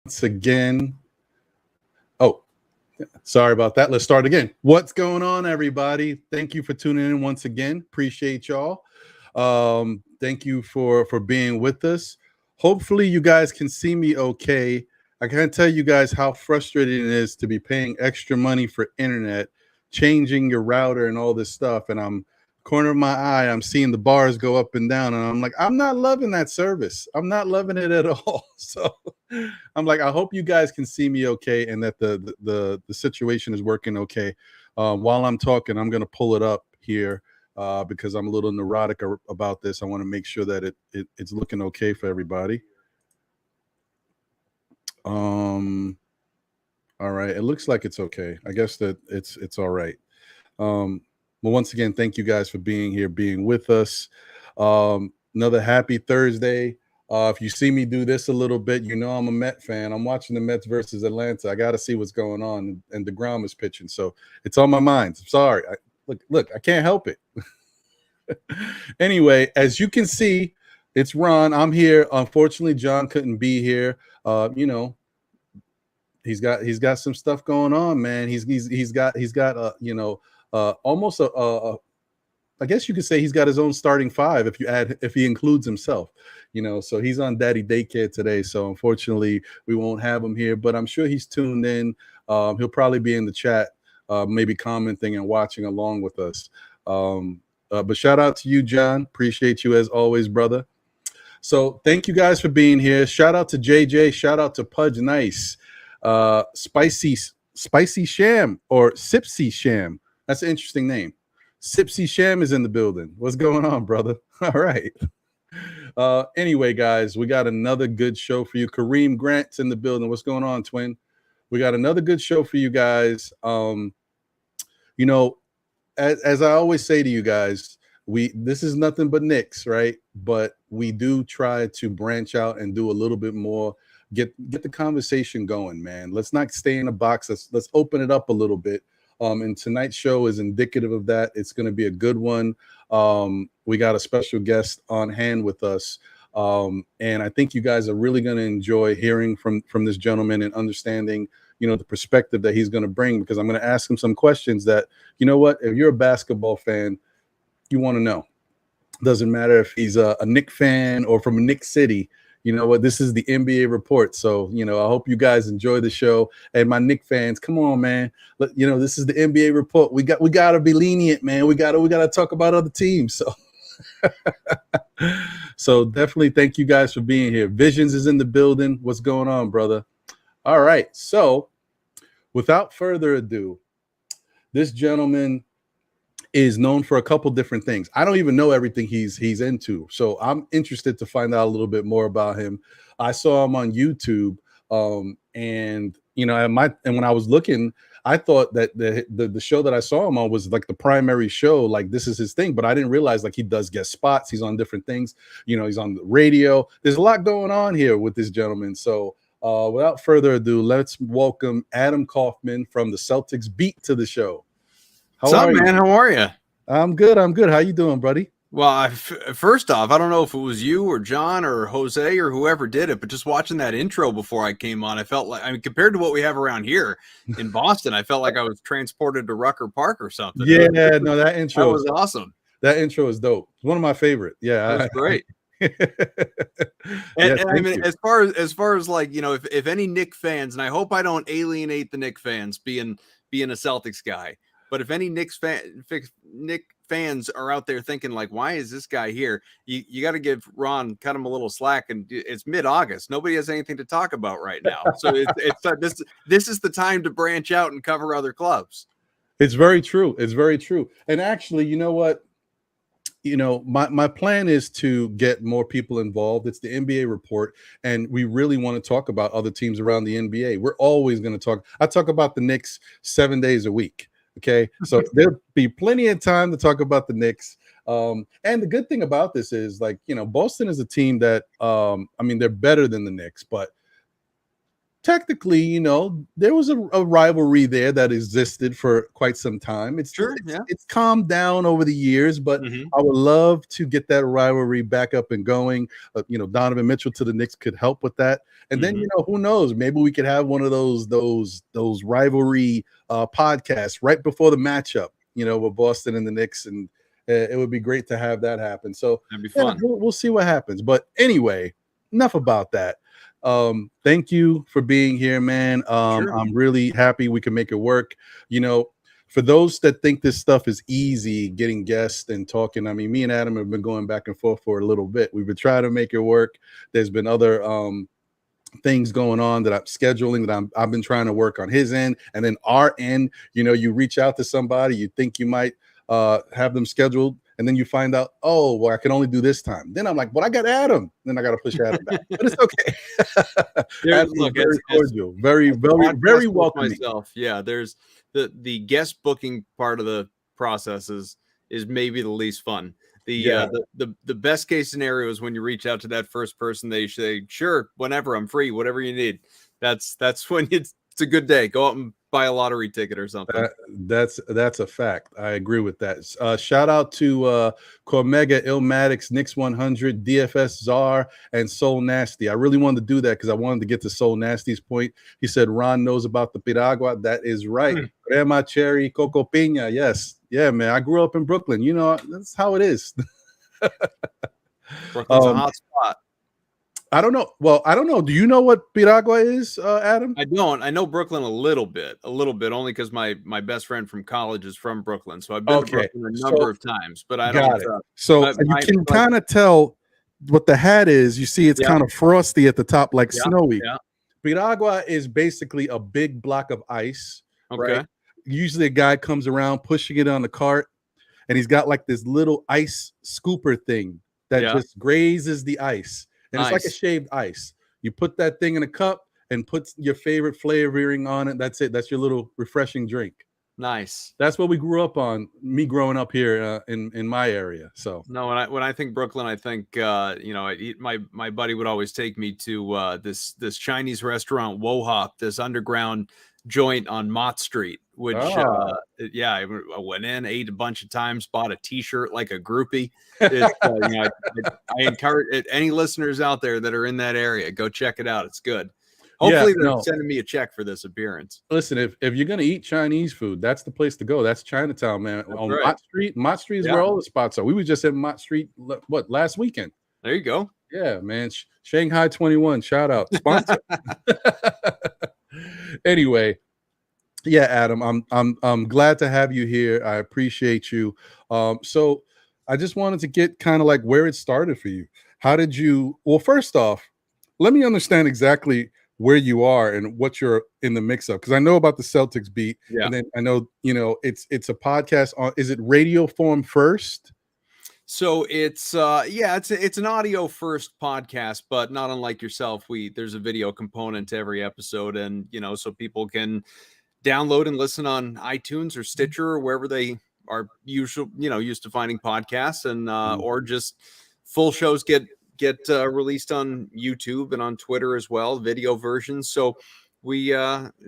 Once again. Oh, sorry about that. Let's start again. What's going on, everybody? Thank you for tuning in once again. Appreciate y'all. Thank you for being with us. Hopefully you guys can see me okay. I can't tell you guys how frustrating it is to be paying extra money for internet, changing your router and all this stuff. And I'm corner of my eye, I'm seeing the bars go up and down. And I'm like, I'm not loving that service. I'm not loving it at all. So I'm like, I hope you guys can see me okay and that the situation is working okay. While I'm talking, I'm going to pull it up here because I'm a little neurotic about this. I want to make sure that it's looking okay for everybody. All right. It looks like it's okay. I guess that it's all right. Well, once again, thank you guys for being here, being with us. Another happy Thursday. If you see me do this a little bit, you know I'm a Met fan. I'm watching the Mets versus Atlanta. I got to see what's going on, and DeGrom is pitching, so it's on my mind. I'm sorry. Look, I can't help it. Anyway, as you can see, it's Ron. I'm here. Unfortunately, John couldn't be here. You know, he's got some stuff going on, man. He's got almost I guess you could say he's got his own starting five if he includes himself, you know. So he's on daddy daycare today. So unfortunately, we won't have him here, but I'm sure he's tuned in. He'll probably be in the chat, maybe commenting and watching along with us. But shout out to you, John. Appreciate you as always, brother. So thank you guys for being here. Shout out to JJ. Shout out to Pudge Nice, Spicy Sham or Sipsy Sham. That's an interesting name. Sipsy Sham is in the building. What's going on, brother? All right. Anyway, guys, we got another good show for you. Kareem Grant's in the building. What's going on, twin? We got another good show for you guys. You know, as I always say to you guys, this is nothing but Knicks, right? But we do try to branch out and do a little bit more. Get the conversation going, man. Let's not stay in a box. Let's open it up a little bit. And tonight's show is indicative of that. It's going to be a good one. We got a special guest on hand with us. And I think you guys are really going to enjoy hearing from this gentleman and understanding, you know, the perspective that he's going to bring, because I'm going to ask him some questions that, you know what, if you're a basketball fan, you want to know. Doesn't matter if he's a Knick fan or from a Knick City. You know what? This is the NBA report. So, you know, I hope you guys enjoy the show. And my Knick fans, come on, man. You know, this is the NBA report. We got to be lenient, man. We got to talk about other teams. So, so definitely thank you guys for being here. Visions is in the building. What's going on, brother? All right. So, without further ado, this gentleman is known for a couple different things. I don't even know everything he's into. So I'm interested to find out a little bit more about him. I saw him on YouTube. And you know, and when I was looking, I thought that the show that I saw him on was like the primary show, like this is his thing, but I didn't realize like he does guest spots, he's on different things, you know, he's on the radio. There's a lot going on here with this gentleman. So without further ado, let's welcome Adam Kaufman from the Celtics beat to the show. What's up, man? How are you? I'm good. How you doing, buddy? Well, first off, I don't know if it was you or John or Jose or whoever did it, but just watching that intro before I came on, I felt like, I mean, compared to what we have around here in Boston, I felt like I was transported to Rucker Park or something. Yeah, no, that intro was awesome. That intro is dope. It's one of my favorite. Yeah, that's great. and I mean, as far as like, you know, if any Knick fans, and I hope I don't alienate the Knick fans being a Celtics guy. But if any Knicks fans are out there thinking like, why is this guy here? You got to give Ron, cut him a little slack, and it's mid-August. Nobody has anything to talk about right now, so this is the time to branch out and cover other clubs. It's very true. It's very true. And actually, you know what? My plan is to get more people involved. It's the NBA report, and we really want to talk about other teams around the NBA. We're always going to talk. I talk about the Knicks 7 days a week. Okay, so there'll be plenty of time to talk about the Knicks. And the good thing about this is, like, Boston is a team that, they're better than the Knicks, but technically, there was a rivalry there that existed for quite some time. It's calmed down over the years, but I would love to get that rivalry back up and going. Donovan Mitchell to the Knicks could help with that. And then, who knows? Maybe we could have one of those rivalry podcasts right before the matchup, with Boston and the Knicks, and it would be great to have that happen. So that'd be fun. We'll see what happens. But anyway, enough about that. Thank you for being here, man. Sure. I'm really happy we can make it work. For those that think this stuff is easy, getting guests and talking, me and Adam have been going back and forth for a little bit. We've been trying to make it work. There's been other things going on that I'm scheduling that I've been trying to work on his end, and then our end. You reach out to somebody, you think you might have them scheduled, and then you find out, oh, well, I can only do this time. Then I'm like, well, I got Adam. Then I got to push Adam back. But it's okay. Look, very cordial, very welcoming. Myself, yeah. There's the guest booking part of the process is maybe the least fun. The best case scenario is when you reach out to that first person, they say, sure, whenever, I'm free, whatever you need. That's when it's a good day. Go out and buy a lottery ticket or something. That's a fact. I agree with that. Shout out to Cormega, Illmatics, Knicks 100, DFS Czar, and Soul Nasty. I really wanted to do that because I wanted to get to Soul Nasty's point. He said Ron knows about the piragua. That is right. Crema, cherry, coco piña. Yes. Yeah, man. I grew up in Brooklyn. That's how it is. Brooklyn's a hot spot. I don't know. Well, I don't know. Do you know what piragua is, Adam? I don't. I know Brooklyn a little bit, only because my best friend from college is from Brooklyn. So I've been to Brooklyn a number of times, but I don't. You can kind of tell what the hat is. You see, it's kind of frosty at the top, like snowy. Yeah. Piragua is basically a big block of ice. Okay. Right? Usually a guy comes around pushing it on the cart, and he's got like this little ice scooper thing that just grazes the ice. And it's like a shaved ice. You put that thing in a cup and put your favorite flavoring on it. That's it. That's your little refreshing drink. Nice. That's what we grew up on. Me growing up here in my area. So no, when I think Brooklyn, I think my buddy would always take me to this Chinese restaurant, Wohop, this underground joint on Mott Street, which I went in, ate a bunch of times, bought a t-shirt like a groupie. I encourage any listeners out there that are in that area, go check it out. It's good. Hopefully they're sending me a check for this appearance. Listen, if you're gonna eat Chinese food, that's the place to go. That's Chinatown, man. On right. Mott Street is where all the spots are. We were just at Mott Street last weekend. There you go. Yeah, man. Shanghai 21, shout out. Sponsor. Anyway, yeah, Adam, I'm glad to have you here. I appreciate you. So I just wanted to get kind of like where it started for you. How did you? Well, first off, let me understand exactly where you are and what you're in the mix of, because I know about the Celtics beat, and then I know it's a podcast on. Is it radio form first? So it's an audio first podcast, but not unlike yourself, there's a video component to every episode, and so people can download and listen on iTunes or Stitcher or wherever they are used to finding podcasts, and or just full shows get released on YouTube and on Twitter as well, video versions. So we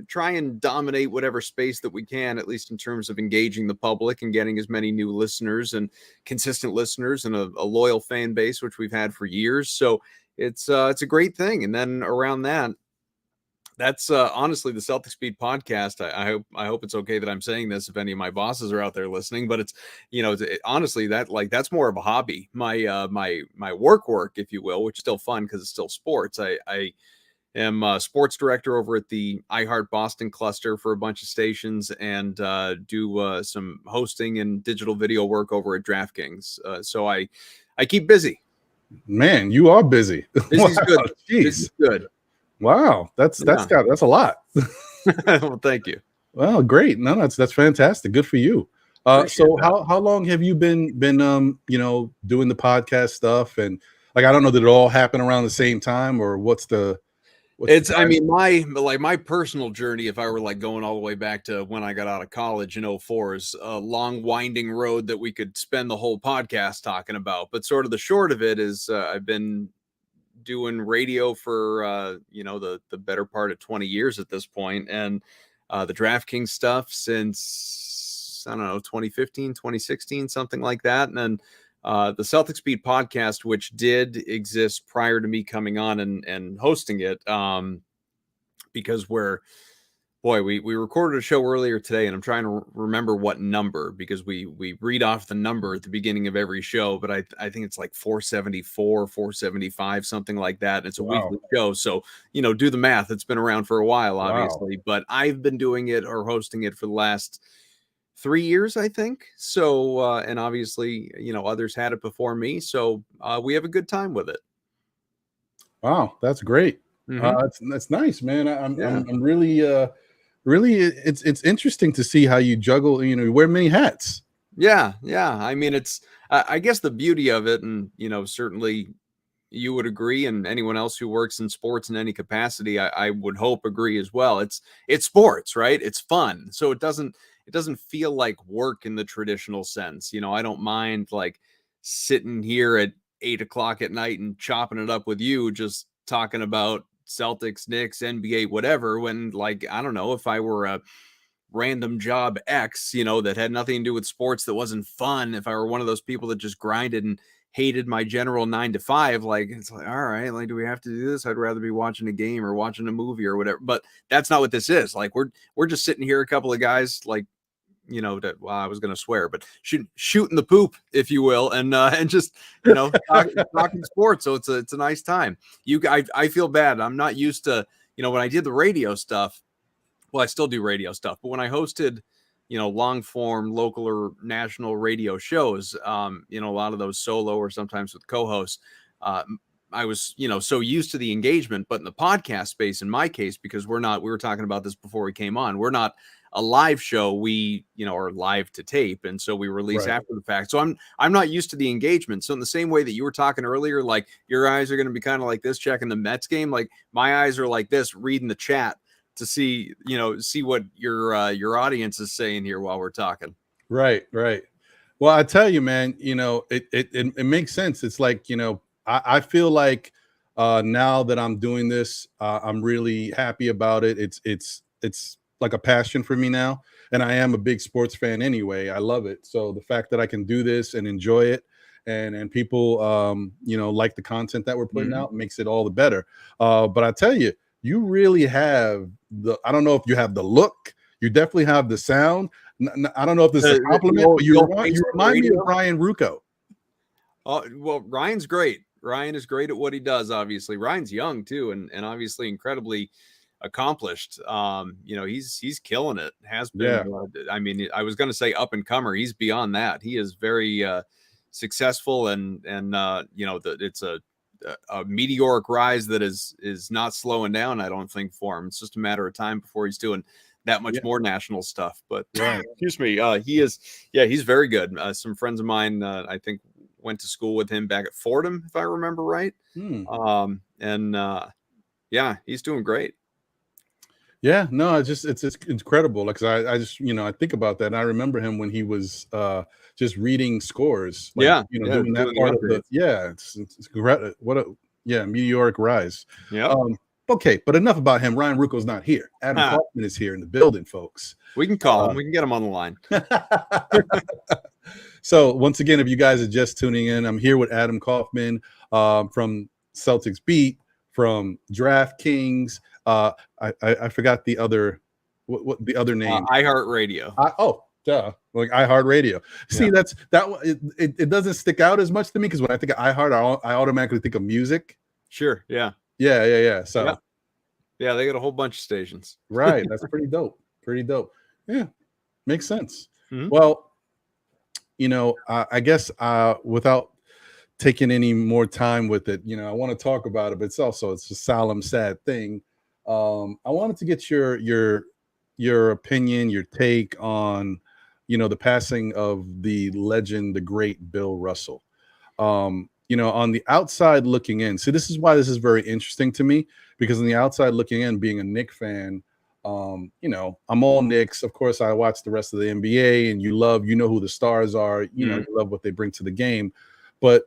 try and dominate whatever space that we can, at least in terms of engaging the public and getting as many new listeners and consistent listeners and a loyal fan base, which we've had for years. So it's a great thing. And then around that's honestly the Celtics Beat podcast. I hope it's okay that I'm saying this if any of my bosses are out there listening, but it's, honestly that's more of a hobby. My work, if you will, which is still fun because it's still sports. I am a sports director over at the iHeart Boston cluster for a bunch of stations, and do some hosting and digital video work over at DraftKings. So I keep busy. Man, you are busy. Busy's Wow, good. jeez. Busy's good. Wow, that's a lot. Well, thank you. Well, great. No, that's fantastic. Good for you. So Appreciate how long have you been doing the podcast stuff? And like, I don't know, did it all happen around the same time, or what's the I mean, my personal journey, if I were like going all the way back to when I got out of college in 04, is a long winding road that we could spend the whole podcast talking about. But sort of the short of it is I've been doing radio for the better part of 20 years at this point, and the DraftKings stuff since, I don't know, 2015, 2016, something like that. And then the Celtics Beat podcast, which did exist prior to me coming on and hosting it, because we recorded a show earlier today, and I'm trying to remember what number, because we read off the number at the beginning of every show, but I think it's like 474, 475, something like that. And it's a weekly show. So, do the math. It's been around for a while, obviously, but I've been doing it or hosting it for the last 3 years, I think. So, and obviously, others had it before me. So we have a good time with it. Wow, that's great. That's nice, man. I'm really, it's interesting to see how you juggle. You wear many hats. Yeah. I mean, it's I guess the beauty of it, and certainly you would agree, and anyone else who works in sports in any capacity, I would hope agree as well. It's sports, right? It's fun, so it doesn't feel like work in the traditional sense. I don't mind like sitting here at 8:00 at night and chopping it up with you, just talking about Celtics, Knicks, NBA, whatever, when, like, I don't know, if I were a random job X, that had nothing to do with sports, that wasn't fun, if I were one of those people that just grinded and hated my general 9 to 5, like, it's like, all right, like, do we have to do this? I'd rather be watching a game or watching a movie or whatever. But that's not what this is. Like, we're just sitting here, a couple of guys, like, I was going to swear, but shooting the poop, if you will, and just talking sports. So it's a nice time. I feel bad. I'm not used to when I did the radio stuff. Well, I still do radio stuff, but when I hosted long form local or national radio shows, a lot of those solo or sometimes with co-hosts, I was so used to the engagement. But in the podcast space, in my case, because we were talking about this before we came on, we're not a live show. We are live to tape, and so we release after the fact. So I'm not used to the engagement. So in the same way that you were talking earlier, like your eyes are going to be kind of like this checking the Mets game, like my eyes are like this reading the chat to see what your audience is saying here while we're talking. Right. Well, I tell you, man, it makes sense. It's like, I feel like now that I'm doing this, I'm really happy about it. It's like a passion for me now, and I am a big sports fan anyway. I love it. So the fact that I can do this and enjoy it, and people like the content that we're putting out, makes it all the better. But I tell you, you really have I don't know if you have the look, you definitely have the sound. I don't know if this is a compliment, but you remind me of Ryan Ruocco. Oh, well, Ryan's great. Ryan is great at what he does. Obviously, Ryan's young too, and obviously incredibly accomplished. He's killing it. Has been. I mean, I was going to say up and comer. He's beyond that. He is very successful, and it's a meteoric rise that is not slowing down. I don't think for him. It's just a matter of time before he's doing that much more national stuff. But excuse me, he's very good. Some friends of mine, I think, went to school with him back at Fordham, if I remember right. He's doing great. Yeah, no, it's incredible. Like, I just I think about that, and I remember him when he was just reading scores. Like, doing that part of the it's what a meteoric rise. Yeah. Okay, but enough about him. Ryan Ruocco's not here. Adam Kaufman is here in the building, folks. We can call him. We can get him on the line. So once again, if you guys are just tuning in, I'm here with Adam Kaufman from Celtics Beat, from DraftKings. I forgot the other what the other name. iHeartRadio. Like iHeartRadio. See, it doesn't stick out as much to me, because when I think of iHeart, I automatically think of music. Sure. Yeah. Yeah. So Yeah, they got a whole bunch of stations. Right. That's pretty dope. Pretty dope. Yeah. Makes sense. Mhm. Well, I guess without taking any more time with it, I want to talk about it, but it's a solemn, sad thing. I wanted to get your opinion, your take on, the passing of the legend, the great Bill Russell. On the outside looking in, see, this is why this is very interesting to me, because on the outside looking in, being a Knicks fan, I'm all Knicks. Of course, I watch the rest of the NBA, and you know who the stars are, you love what they bring to the game, but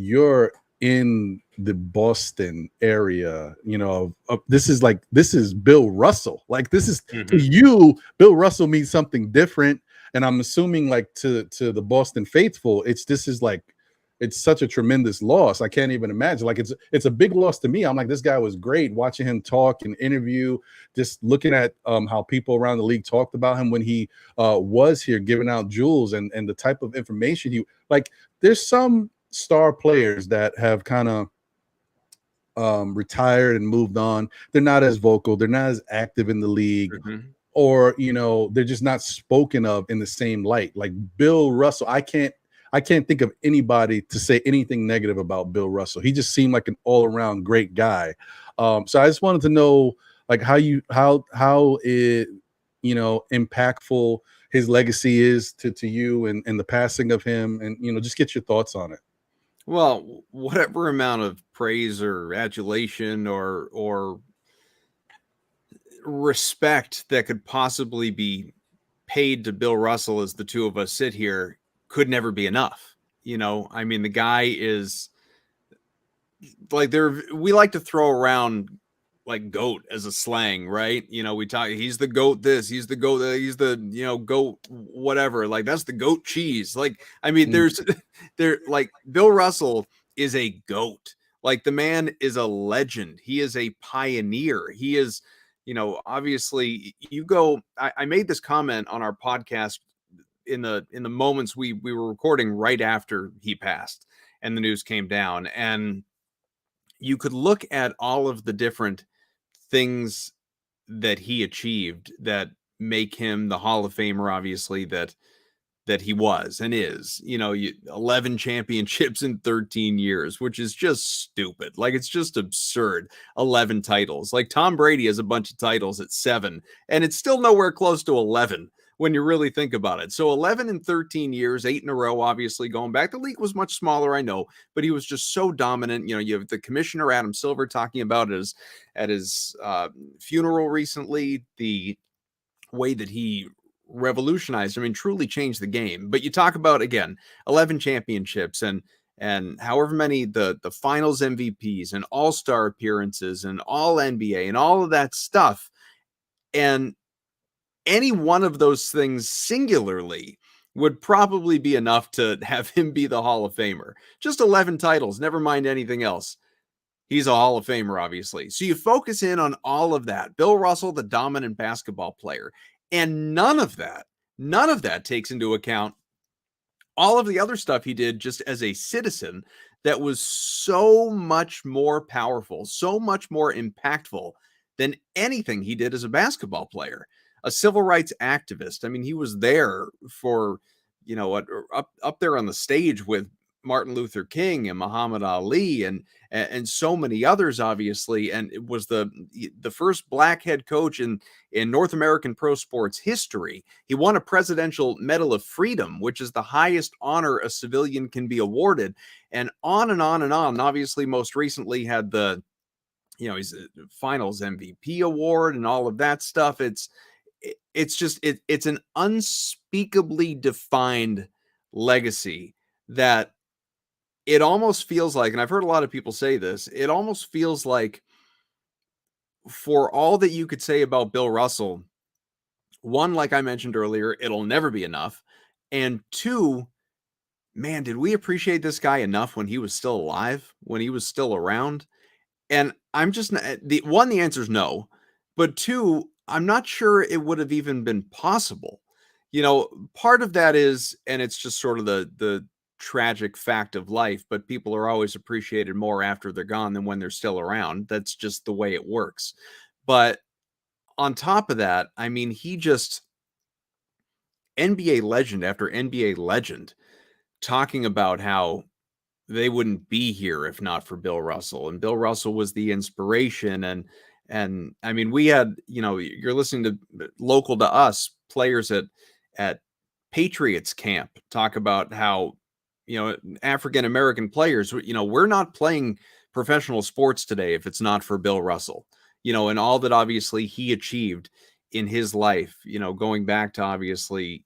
you're in the Boston area, this is Bill Russell. Like, this is to you, Bill Russell means something different. And I'm assuming, like, to the Boston faithful, it's such a tremendous loss. I can't even imagine. Like, it's a big loss to me. I'm like, this guy was great. Watching him talk and interview, just looking at how people around the league talked about him when he was here giving out jewels, and the type of information there's some star players that have kind of retired and moved on. They're not as vocal, they're not as active in the league, or they're just not spoken of in the same light. Like Bill Russell, I can't think of anybody to say anything negative about Bill Russell. He just seemed like an all-around great guy. So I just wanted to know, like, how it impactful his legacy is to you, and the passing of him, and just get your thoughts on it. Well, whatever amount of praise or adulation or respect that could possibly be paid to Bill Russell as the two of us sit here could never be enough. I mean, the guy is like, we like to throw around like GOAT as a slang, right? We talk, he's the GOAT this, he's the GOAT that, he's the, GOAT whatever. Like, that's the GOAT cheese. Like, I mean, like, Bill Russell is a GOAT. Like, the man is a legend. He is a pioneer. He is, obviously I made this comment on our podcast in the moments we were recording right after he passed and the news came down, and you could look at all of the different things that he achieved that make him the Hall of Famer, obviously, that he was and is. 11 championships in 13 years, which is just stupid. Like, it's just absurd. 11 titles. Like, Tom Brady has a bunch of titles at 7, and it's still nowhere close to 11 when you really think about it. So 11 in 13 years, 8 in a row, obviously, going back. The league was much smaller, I know, but he was just so dominant. You have the commissioner, Adam Silver, talking about it at his funeral recently, the way that he revolutionized, truly changed the game. But you talk about, again, 11 championships and however many the finals MVPs and all-star appearances and all NBA and all of that stuff. And any one of those things singularly would probably be enough to have him be the Hall of Famer. Just 11 titles, never mind anything else. He's a Hall of Famer, obviously. So you focus in on all of that. Bill Russell, the dominant basketball player. And none of that takes into account all of the other stuff he did just as a citizen that was so much more powerful, so much more impactful than anything he did as a basketball player. A civil rights activist. I mean, he was there for, up there on the stage with Martin Luther King and Muhammad Ali and so many others, obviously. And it was the first black head coach in North American pro sports history. He won a Presidential Medal of Freedom, which is the highest honor a civilian can be awarded, and on and on and on. And obviously, most recently had the, he's a finals MVP award and all of that stuff. It's an unspeakably defined legacy that it almost feels like, and I've heard a lot of people say this, it almost feels like, for all that you could say about Bill Russell, one, like I mentioned earlier, it'll never be enough. And two, man, did we appreciate this guy enough when he was still alive, when he was still around? And I'm just, the answer is no. But two, I'm not sure it would have even been possible. Part of that is, and it's just sort of the tragic fact of life, but people are always appreciated more after they're gone than when they're still around. That's just the way it works. But on top of that, I mean, he just NBA legend after NBA legend talking about how they wouldn't be here if not for Bill Russell. And Bill Russell was the inspiration. And I mean, we had, you're listening to local to us players at Patriots camp talk about how, African American players, we're not playing professional sports today if it's not for Bill Russell, and all that obviously he achieved in his life, going back to obviously,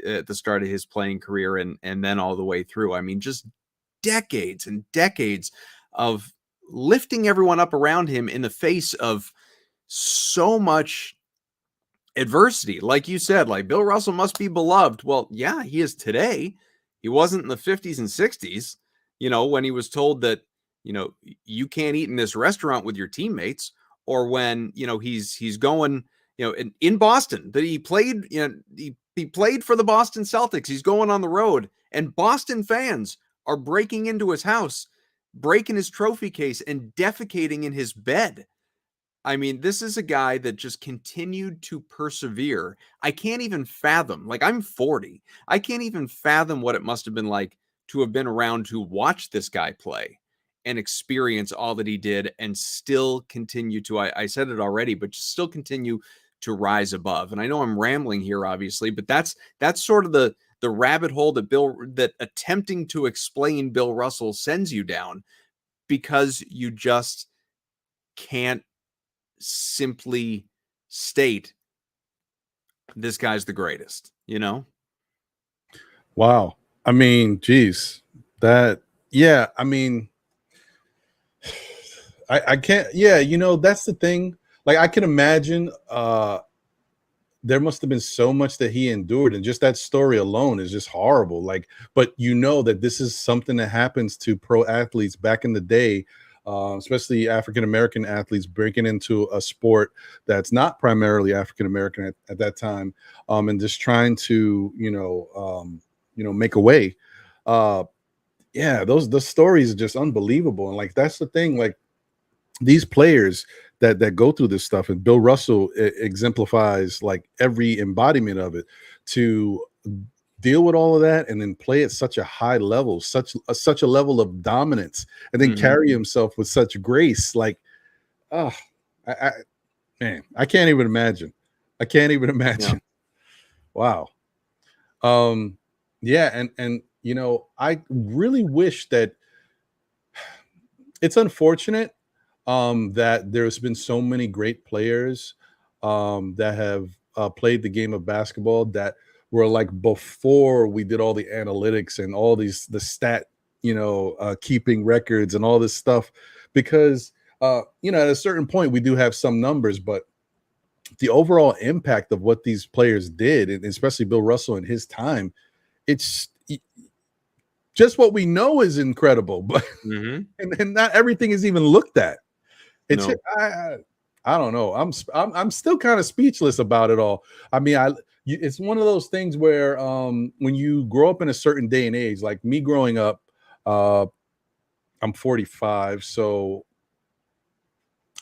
at the start of his playing career and then all the way through. I mean, just decades and decades of lifting everyone up around him in the face of so much adversity. Like you said, like Bill Russell must be beloved. Well, yeah, he is today. He wasn't in the 50s and 60s, when he was told that, you can't eat in this restaurant with your teammates, or when, he's going, in Boston that he played, he played for the Boston Celtics. He's going on the road and Boston fans are breaking into his house, breaking his trophy case and defecating in his bed. I mean, this is a guy that just continued to persevere. I can't even fathom, like I'm 40. I can't even fathom what it must have been like to have been around to watch this guy play and experience all that he did and still continue to, I said it already, but just still continue to rise above. And I know I'm rambling here, obviously, but that's sort of the rabbit hole that attempting to explain Bill Russell sends you down, because you just can't simply state this guy's the greatest, Wow. I mean, geez, I mean, I can't, that's the thing. Like I can imagine, there must have been so much that he endured, and just that story alone is just horrible. Like, but that this is something that happens to pro athletes back in the day, especially African American athletes breaking into a sport that's not primarily African American at that time, and just trying to make a way. The stories are just unbelievable, and like that's the thing, like these players that go through this stuff, and Bill Russell exemplifies like every embodiment of it, to deal with all of that and then play at such a high level, such a level of dominance, and then carry himself with such grace. Like, oh, man, I can't even imagine. Yeah. Wow. Yeah, and I really wish that, it's unfortunate that there's been so many great players that have played the game of basketball that were like before we did all the analytics and all the stat, keeping records and all this stuff, because at a certain point we do have some numbers, but the overall impact of what these players did, and especially Bill Russell in his time, it's just what we know is incredible, but and not everything is even looked at. It's No. I don't know. I'm still kind of speechless about it all. I mean, it's one of those things where when you grow up in a certain day and age, like me growing up, I'm 45, so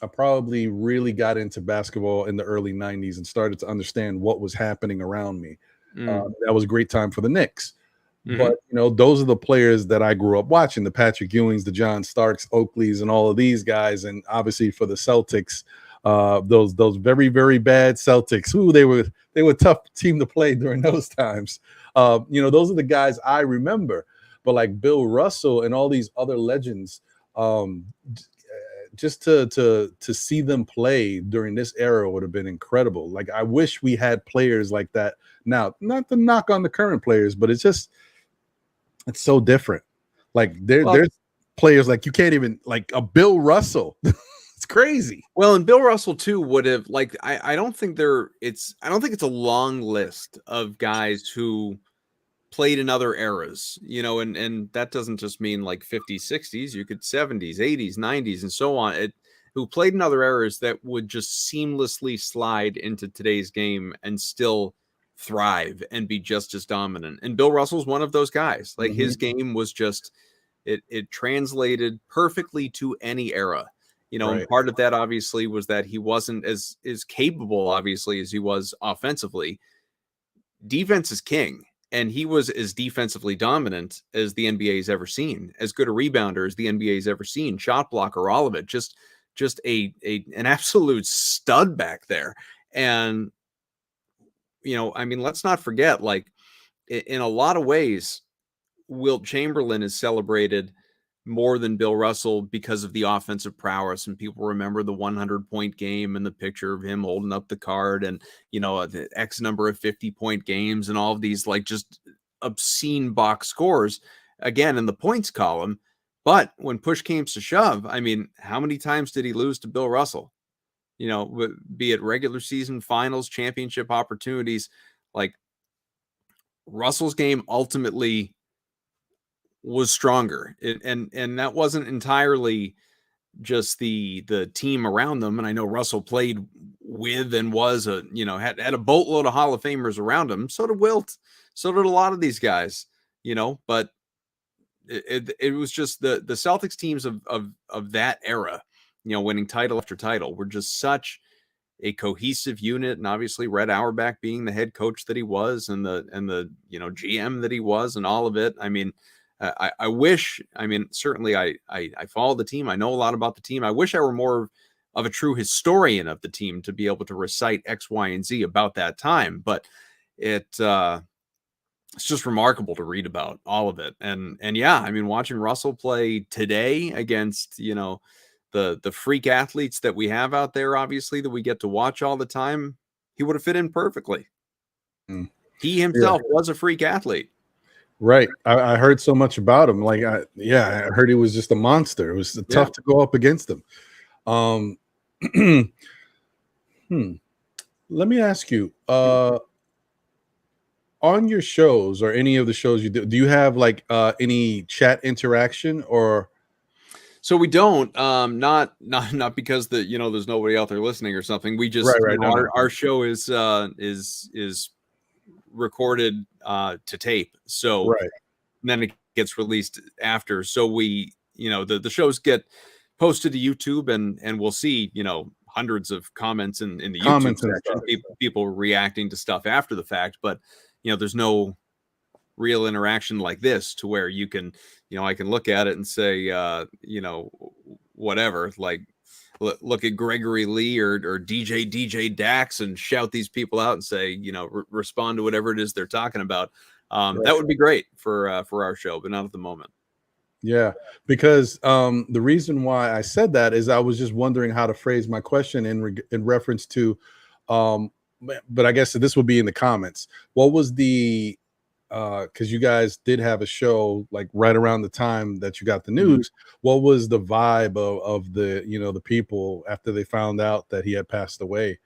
I probably really got into basketball in the early 90s and started to understand what was happening around me. That was a great time for the Knicks. But those are the players that I grew up watching: the Patrick Ewings, the John Starks, Oakleys, and all of these guys. And obviously for the Celtics, those very, very bad Celtics. Ooh, they were a tough team to play during those times. Those are the guys I remember. But like Bill Russell and all these other legends, just to see them play during this era would have been incredible. Like I wish we had players like that now. Not to knock on the current players, but it's so different. Like there's players like you can't even, like a Bill Russell. It's crazy. Well, and Bill Russell too would have, like, I don't think it's a long list of guys who played in other eras, and that doesn't just mean like 50s, 60s, you could 70s, 80s, 90s, and so on, who played in other eras that would just seamlessly slide into today's game and still thrive and be just as dominant. And Bill Russell's one of those guys. Like his game was just, it translated perfectly to any era. And part of that obviously was that he wasn't as capable, obviously, as he was offensively. Defense is king, and he was as defensively dominant as the NBA's ever seen, as good a rebounder as the NBA's ever seen, shot blocker, all of it, just an absolute stud back there. And I mean, let's not forget, like, in a lot of ways, Wilt Chamberlain is celebrated more than Bill Russell because of the offensive prowess, and people remember the 100-point game and the picture of him holding up the card, and the X number of 50-point games, and all of these like just obscene box scores again in the points column. But when push came to shove, I mean, how many times did he lose to Bill Russell? Be it regular season, finals, championship opportunities. Like, Russell's game ultimately was stronger, and that wasn't entirely just the team around them. And I know Russell played with and was had a boatload of Hall of Famers around him. So did Wilt. So did a lot of these guys. But it was just the Celtics teams of that era, winning title after title, were just such a cohesive unit. And obviously Red Auerbach being the head coach that he was, and the GM that he was, and all of it. I mean, I wish, I mean, certainly I follow the team. I know a lot about the team. I wish I were more of a true historian of the team to be able to recite X, Y, and Z about that time. But it's just remarkable to read about all of it. And yeah, I mean, watching Russell play today against, the freak athletes that we have out there, obviously, that we get to watch all the time, he would have fit in perfectly. He himself was a freak athlete. Right. I heard so much about him. Like, I heard he was just a monster. It was tough to go up against him. Let me ask you, on your shows or any of the shows you do you have like any chat interaction? Or so we don't, not because there's nobody out there listening or something. We just our show is recorded to tape, so then it gets released after. So we, the shows get posted to YouTube, and we'll see hundreds of comments in the YouTube section, people reacting to stuff after the fact. But there's no real interaction like this to where you can, I can look at it and say, whatever, like, look at Gregory Lee or DJ Dax and shout these people out and say, respond to whatever it is they're talking about. That would be great for our show, but not at the moment. Yeah, because the reason why I said that is I was just wondering how to phrase my question in reference to, but I guess this would be in the comments. What was the, because you guys did have a show like right around the time that you got the news. What was the vibe of the, the people after they found out that he had passed away?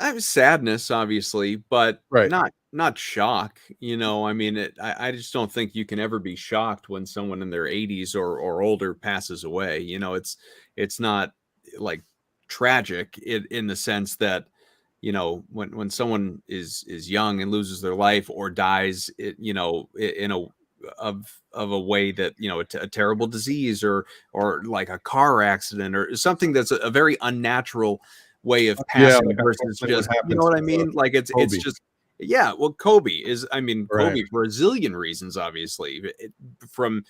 I was sadness, obviously, but not shock. I mean, I just don't think you can ever be shocked when someone in their 80s or older passes away. It's not like tragic in the sense that, when someone is young and loses their life or dies, in a way that, a terrible disease or like a car accident or something that's a very unnatural way of passing versus just, you know what I mean? Like it's just, well, Kobe is, I mean, Kobe for a zillion reasons, obviously, from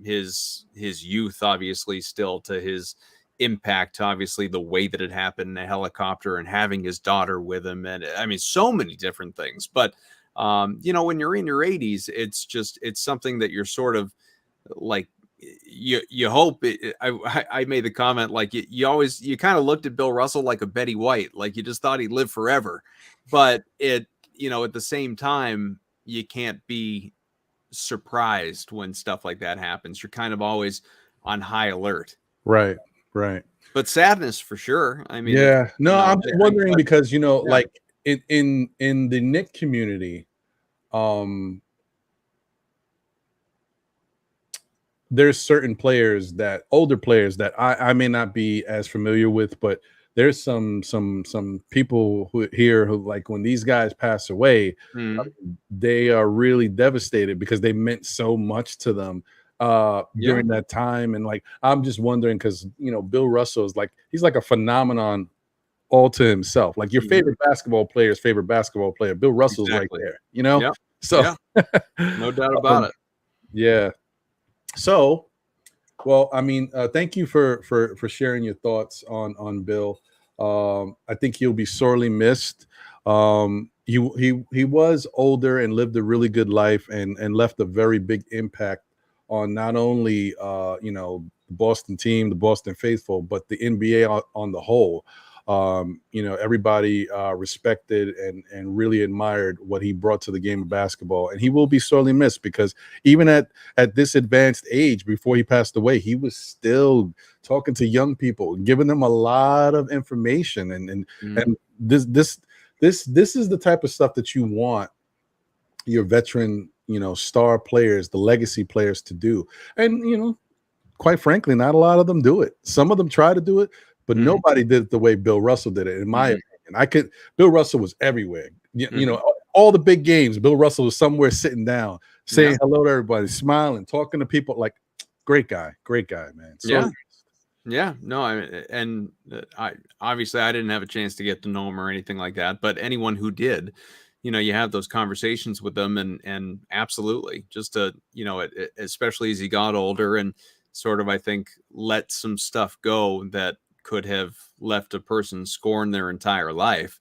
his youth, obviously, still to his impact, obviously, the way that it happened in a helicopter and having his daughter with him. And I mean, so many different things. But, when you're in your 80s, it's something that you're sort of like, you hope I made the comment, like you kind of looked at Bill Russell like a Betty White, like you just thought he'd live forever, but at the same time, you can't be surprised when stuff like that happens. You're kind of always on high alert. Right. But sadness for sure. I mean, I'm just wondering because, like in the Knick community, there's certain players older players that I may not be as familiar with, but there's some people who like when these guys pass away, they are really devastated because they meant so much to them. during that time. And like, I'm just wondering because, Bill Russell is like, he's like a phenomenon all to himself. Like your favorite basketball player's favorite basketball player. Bill Russell's right there, Yeah. So, no doubt about it. Yeah. So, well, I mean, thank you for sharing your thoughts on Bill. I think he'll be sorely missed. He was older and lived a really good life and left a very big impact on not only the Boston team, the Boston faithful, but the NBA on the whole. Everybody respected and really admired what he brought to the game of basketball, and he will be sorely missed because even at this advanced age, before he passed away, he was still talking to young people, giving them a lot of information, and this is the type of stuff that you want your veteran, star players, the legacy players to do, and quite frankly, not a lot of them do it. Some of them try to do it, but nobody did it the way Bill Russell did it, in my opinion. Bill Russell was everywhere. All the big games, Bill Russell was somewhere sitting down, saying hello to everybody, smiling, talking to people. Like, great guy, man. So, no, I obviously I didn't have a chance to get to know him or anything like that, but anyone who did, you have those conversations with them, and absolutely, just to, especially as he got older and sort of, I think, let some stuff go that could have left a person scorn their entire life.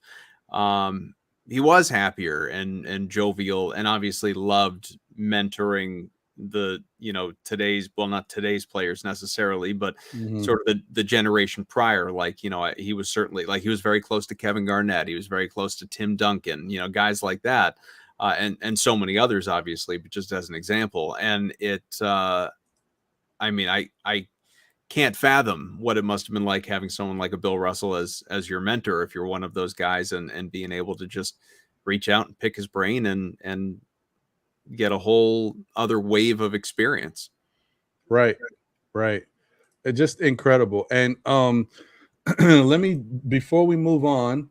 He was happier and jovial, and obviously loved mentoring the today's, well, not today's players necessarily, but sort of the generation prior. Like, he was certainly, like, he was very close to Kevin Garnett, he was very close to Tim Duncan, guys like that, and so many others, obviously, but just as an example. And it I mean, I can't fathom what it must have been like having someone like a Bill Russell as your mentor, if you're one of those guys, and being able to just reach out and pick his brain and get a whole other wave of experience. Right. It's just incredible. And before we move on,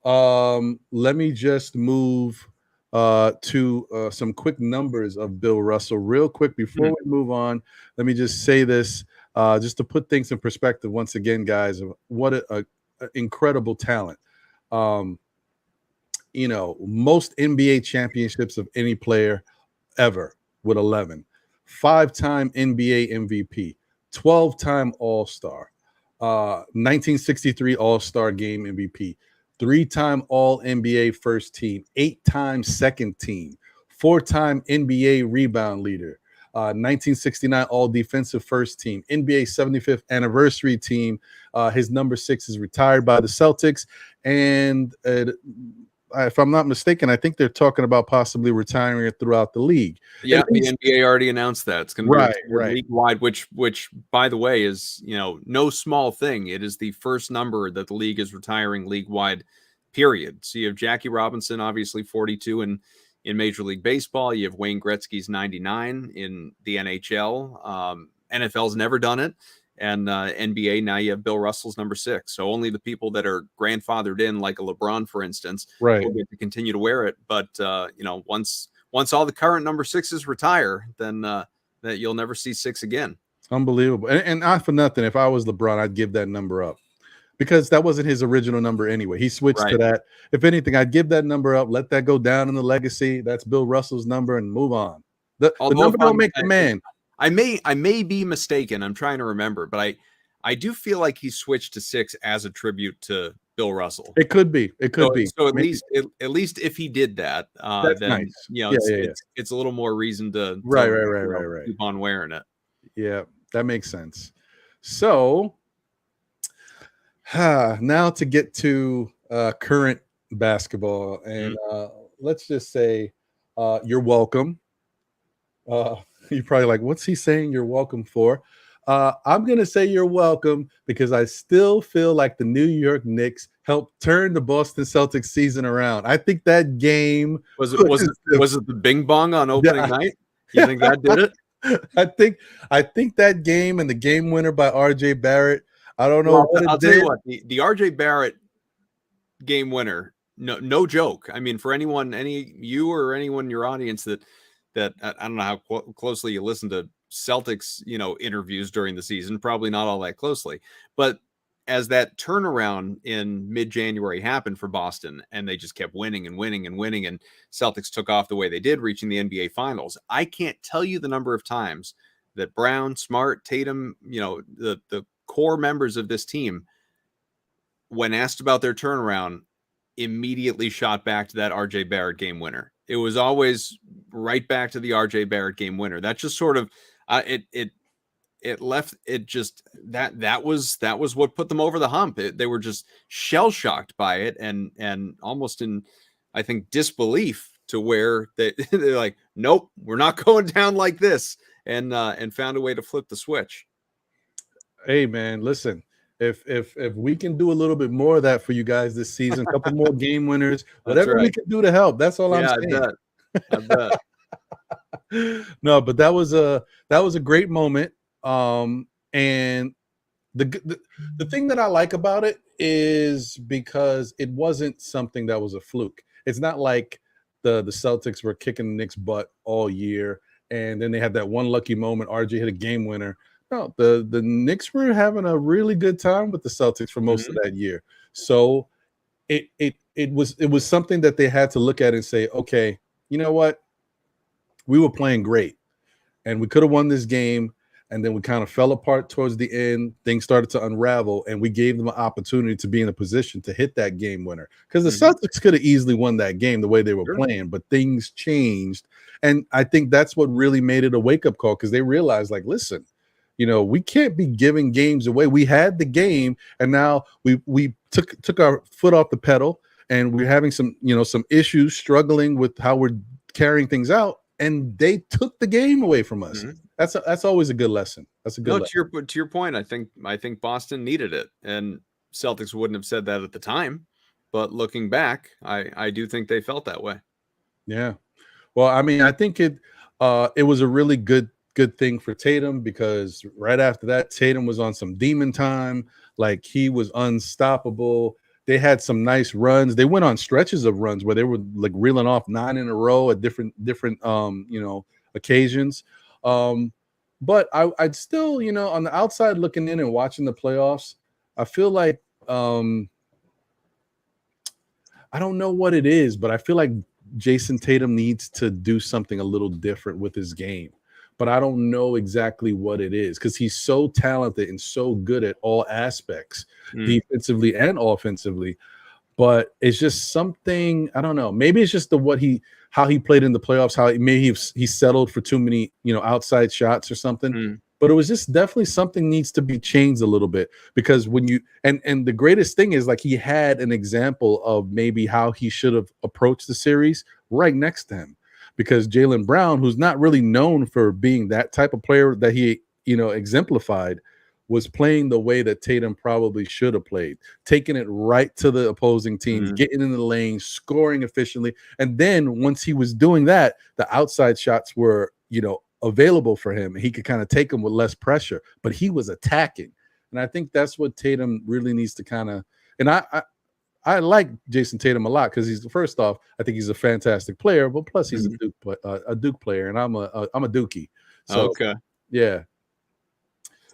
let me just move to some quick numbers of Bill Russell real quick before we move on. Let me just say this just to put things in perspective once again, guys, of what a incredible talent. Most NBA championships of any player ever with 11, 5-time NBA MVP, 12-time All-Star, 1963 All-Star Game MVP, 3-time All-NBA first team, 8-time second team, 4-time NBA rebound leader, 1969 All-Defensive first team, NBA 75th anniversary team. His number 6 is retired by the Celtics, and if I'm not mistaken, I think they're talking about possibly retiring it throughout the league. Yeah, the NBA already announced that it's going to be league wide, which by the way is no small thing. It is the first number that the league is retiring league wide, period. So you have Jackie Robinson, obviously 42 in Major League Baseball. You have Wayne Gretzky's 99 in the NHL. NFL's never done it. And NBA, now you have Bill Russell's number 6. So only the people that are grandfathered in, like a LeBron, for instance, will get to continue to wear it. But once all the current number 6s retire, then that you'll never see 6 again. Unbelievable. And not for nothing, if I was LeBron, I'd give that number up because that wasn't his original number anyway. He switched to that. If anything, I'd give that number up, let that go down in the legacy. That's Bill Russell's number, and move on. The number don't make the man. I may be mistaken. I'm trying to remember, but I do feel like he switched to 6 as a tribute to Bill Russell. It could be. So at least if he did that, that's then nice. It's a little more reason to right. keep on wearing it. Yeah, that makes sense. So now to get to current basketball, and let's just say you're welcome. You're probably like, what's he saying you're welcome for? I'm going to say you're welcome because I still feel like the New York Knicks helped turn the Boston Celtics season around. I think that game was it the Bing Bong on opening night? You think that did it? I think that game and the game winner by RJ Barrett. I don't know. I'll tell you what, the RJ Barrett game winner, no joke. I mean, for anyone, you or anyone in your audience that I don't know how closely you listen to Celtics, interviews during the season, probably not all that closely. But as that turnaround in mid-January happened for Boston, and they just kept winning and winning and winning, and Celtics took off the way they did, reaching the NBA Finals, I can't tell you the number of times that Brown, Smart, Tatum, the core members of this team, when asked about their turnaround, immediately shot back to that RJ Barrett game winner. It was always right back to the RJ Barrett game winner. That just sort of it left it just that was what put them over the hump. They were just shell shocked by it and almost in, I think, disbelief, to where they're like, nope, we're not going down like this, and found a way to flip the switch. Hey man, listen. If we can do a little bit more of that for you guys this season, a couple more game winners, whatever we can do to help. That's all I'm saying. I bet. No, but that was a great moment. And the thing that I like about it is because it wasn't something that was a fluke. It's not like the Celtics were kicking the Knicks' butt all year, and then they had that one lucky moment. RJ hit a game winner. No, the Knicks were having a really good time with the Celtics for most of that year. So it was something that they had to look at and say, okay, you know what? We were playing great, and we could have won this game. And then we kind of fell apart towards the end. Things started to unravel, and we gave them an opportunity to be in a position to hit that game winner. Because the Celtics could have easily won that game the way they were playing, but things changed. And I think that's what really made it a wake-up call, because they realized, like, listen, we can't be giving games away. We had the game, and now we took our foot off the pedal, and we're having some issues, struggling with how we're carrying things out, and they took the game away from us. That's always a good lesson. That's a good lesson. To your point, I think Boston needed it, and Celtics wouldn't have said that at the time, but looking back, I do think they felt that way. Yeah. Well, I mean, I think it was a really good thing for Tatum, because right after that, Tatum was on some demon time. Like, he was unstoppable. They had some nice runs. They went on stretches of runs where they were like reeling off 9 in a row at different occasions. But I'd still, on the outside looking in and watching the playoffs, I feel like I don't know what it is, but I feel like Jason Tatum needs to do something a little different with his game. But I don't know exactly what it is, because he's so talented and so good at all aspects, defensively and offensively. But it's just something, I don't know. Maybe it's just how he played in the playoffs, how maybe he settled for too many, outside shots or something. But it was just definitely something needs to be changed a little bit, because when you and the greatest thing is, like, he had an example of maybe how he should have approached the series right next to him, because Jaylen Brown, who's not really known for being that type of player that he, exemplified, was playing the way that Tatum probably should have played, taking it right to the opposing teams, getting in the lane, scoring efficiently. And then once he was doing that, the outside shots were, available for him. He could kind of take them with less pressure, but he was attacking. And I think that's what Tatum really needs to kind of, and I like Jason Tatum a lot, because he's, first off, I think he's a fantastic player, but plus he's a Duke player, and I'm a Dookie. So, okay. Yeah.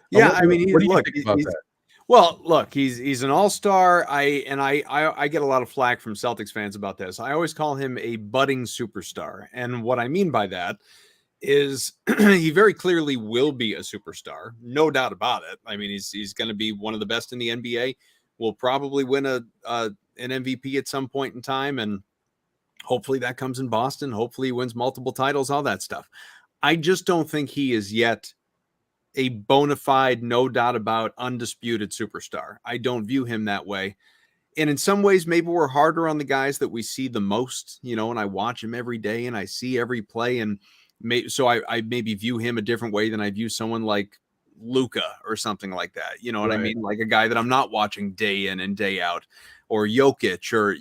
Yeah, I mean, what do you think about that? Well, look, he's an all-star. I get a lot of flack from Celtics fans about this. I always call him a budding superstar. And what I mean by that is he very clearly will be a superstar. No doubt about it. I mean, he's going to be one of the best in the NBA. Will probably win an MVP at some point in time, and hopefully that comes in Boston. Hopefully he wins multiple titles, all that stuff. I just don't think he is yet a bona fide, no doubt about, undisputed superstar. I don't view him that way. And in some ways, maybe we're harder on the guys that we see the most, and I watch him every day and I see every play. And so I maybe view him a different way than I view someone like Luka or something like that. You know what I mean? Like a guy that I'm not watching day in and day out, or Jokic, or,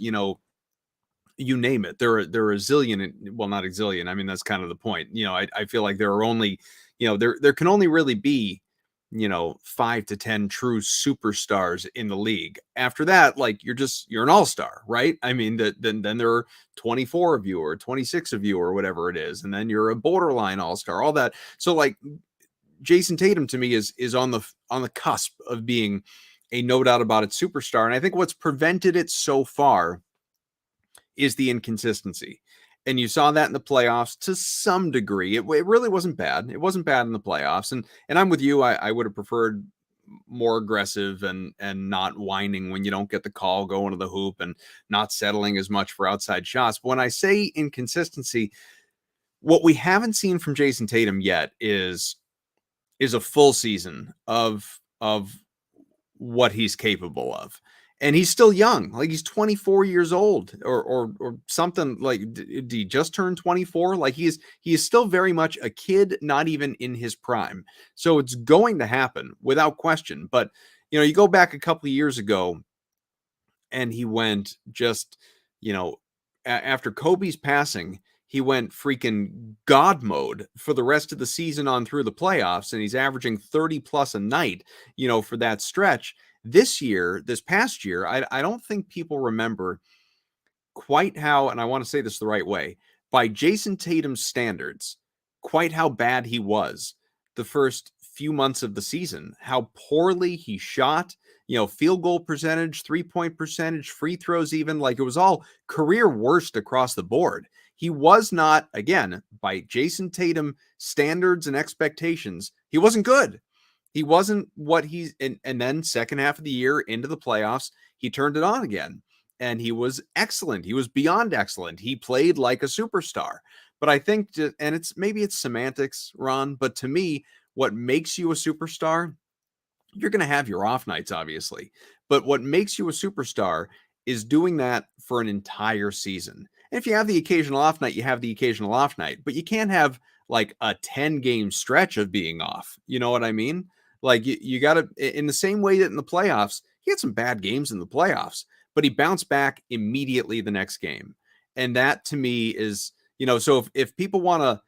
you name it. There are a zillion, well, not a zillion. I mean, that's kind of the point. I feel like there are only, there can only really be, 5 to 10 true superstars in the league. After that, like, you're an all-star, right? I mean, then there are 24 of you or 26 of you or whatever it is. And then you're a borderline all-star, all that. So, like, Jason Tatum to me is on the cusp of being a no doubt about it superstar. And I think what's prevented it so far is the inconsistency. And you saw that in the playoffs to some degree. It really wasn't bad. It wasn't bad in the playoffs. And I'm with you. I would have preferred more aggressive and not whining when you don't get the call, going to the hoop and not settling as much for outside shots. But when I say inconsistency, what we haven't seen from Jason Tatum yet is a full season of what he's capable of. And he's still young. Like, he's 24 years old or something. Like, did he just turn 24? Like, he is still very much a kid, not even in his prime. So it's going to happen without question. But, you know, you go back a couple of years ago and he went just, you know, after Kobe's passing, he went freaking God mode for the rest of the season on through the playoffs. And he's averaging 30 plus a night, you know, for that stretch. This past year, I don't think people remember quite how, and I want to say this the right way, by Jason Tatum's standards, quite how bad he was the first few months of the season, how poorly he shot, you know, field goal percentage, 3-point percentage, free throws, even. Like, it was all career worst across the board. He was not, again, by Jason Tatum standards and expectations, he wasn't good. He wasn't what he's, and then second half of the year into the playoffs, he turned it on again. And he was excellent. He was beyond excellent. He played like a superstar. But I think, and maybe it's semantics, Ron, but to me, what makes you a superstar, you're going to have your off nights, obviously. But what makes you a superstar is doing that for an entire season. And if you have the occasional off night, you have the occasional off night. But you can't have like a 10-game stretch of being off. You know what I mean? Like, you got to, in the same way that in the playoffs, he had some bad games in the playoffs, but he bounced back immediately the next game. And that to me is, you know, so if people want to,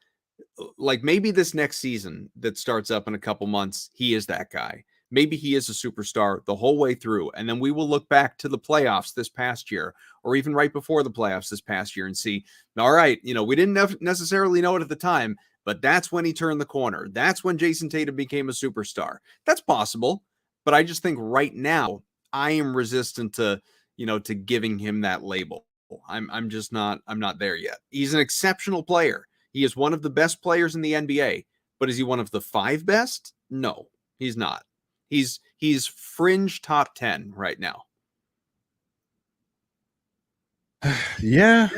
like, maybe this next season that starts up in a couple months, he is that guy. Maybe he is a superstar the whole way through. And then we will look back to the playoffs this past year, or even right before the playoffs this past year, and see, all right, you know, we didn't necessarily know it at the time, but that's when he turned the corner. That's when Jason Tatum became a superstar. That's possible. But I just think right now I am resistant to, you know, to giving him that label. I'm not there yet. He's an exceptional player. He is one of the best players in the NBA, but is he one of the 5 best? No, he's not. He's fringe top 10 right now. Yeah,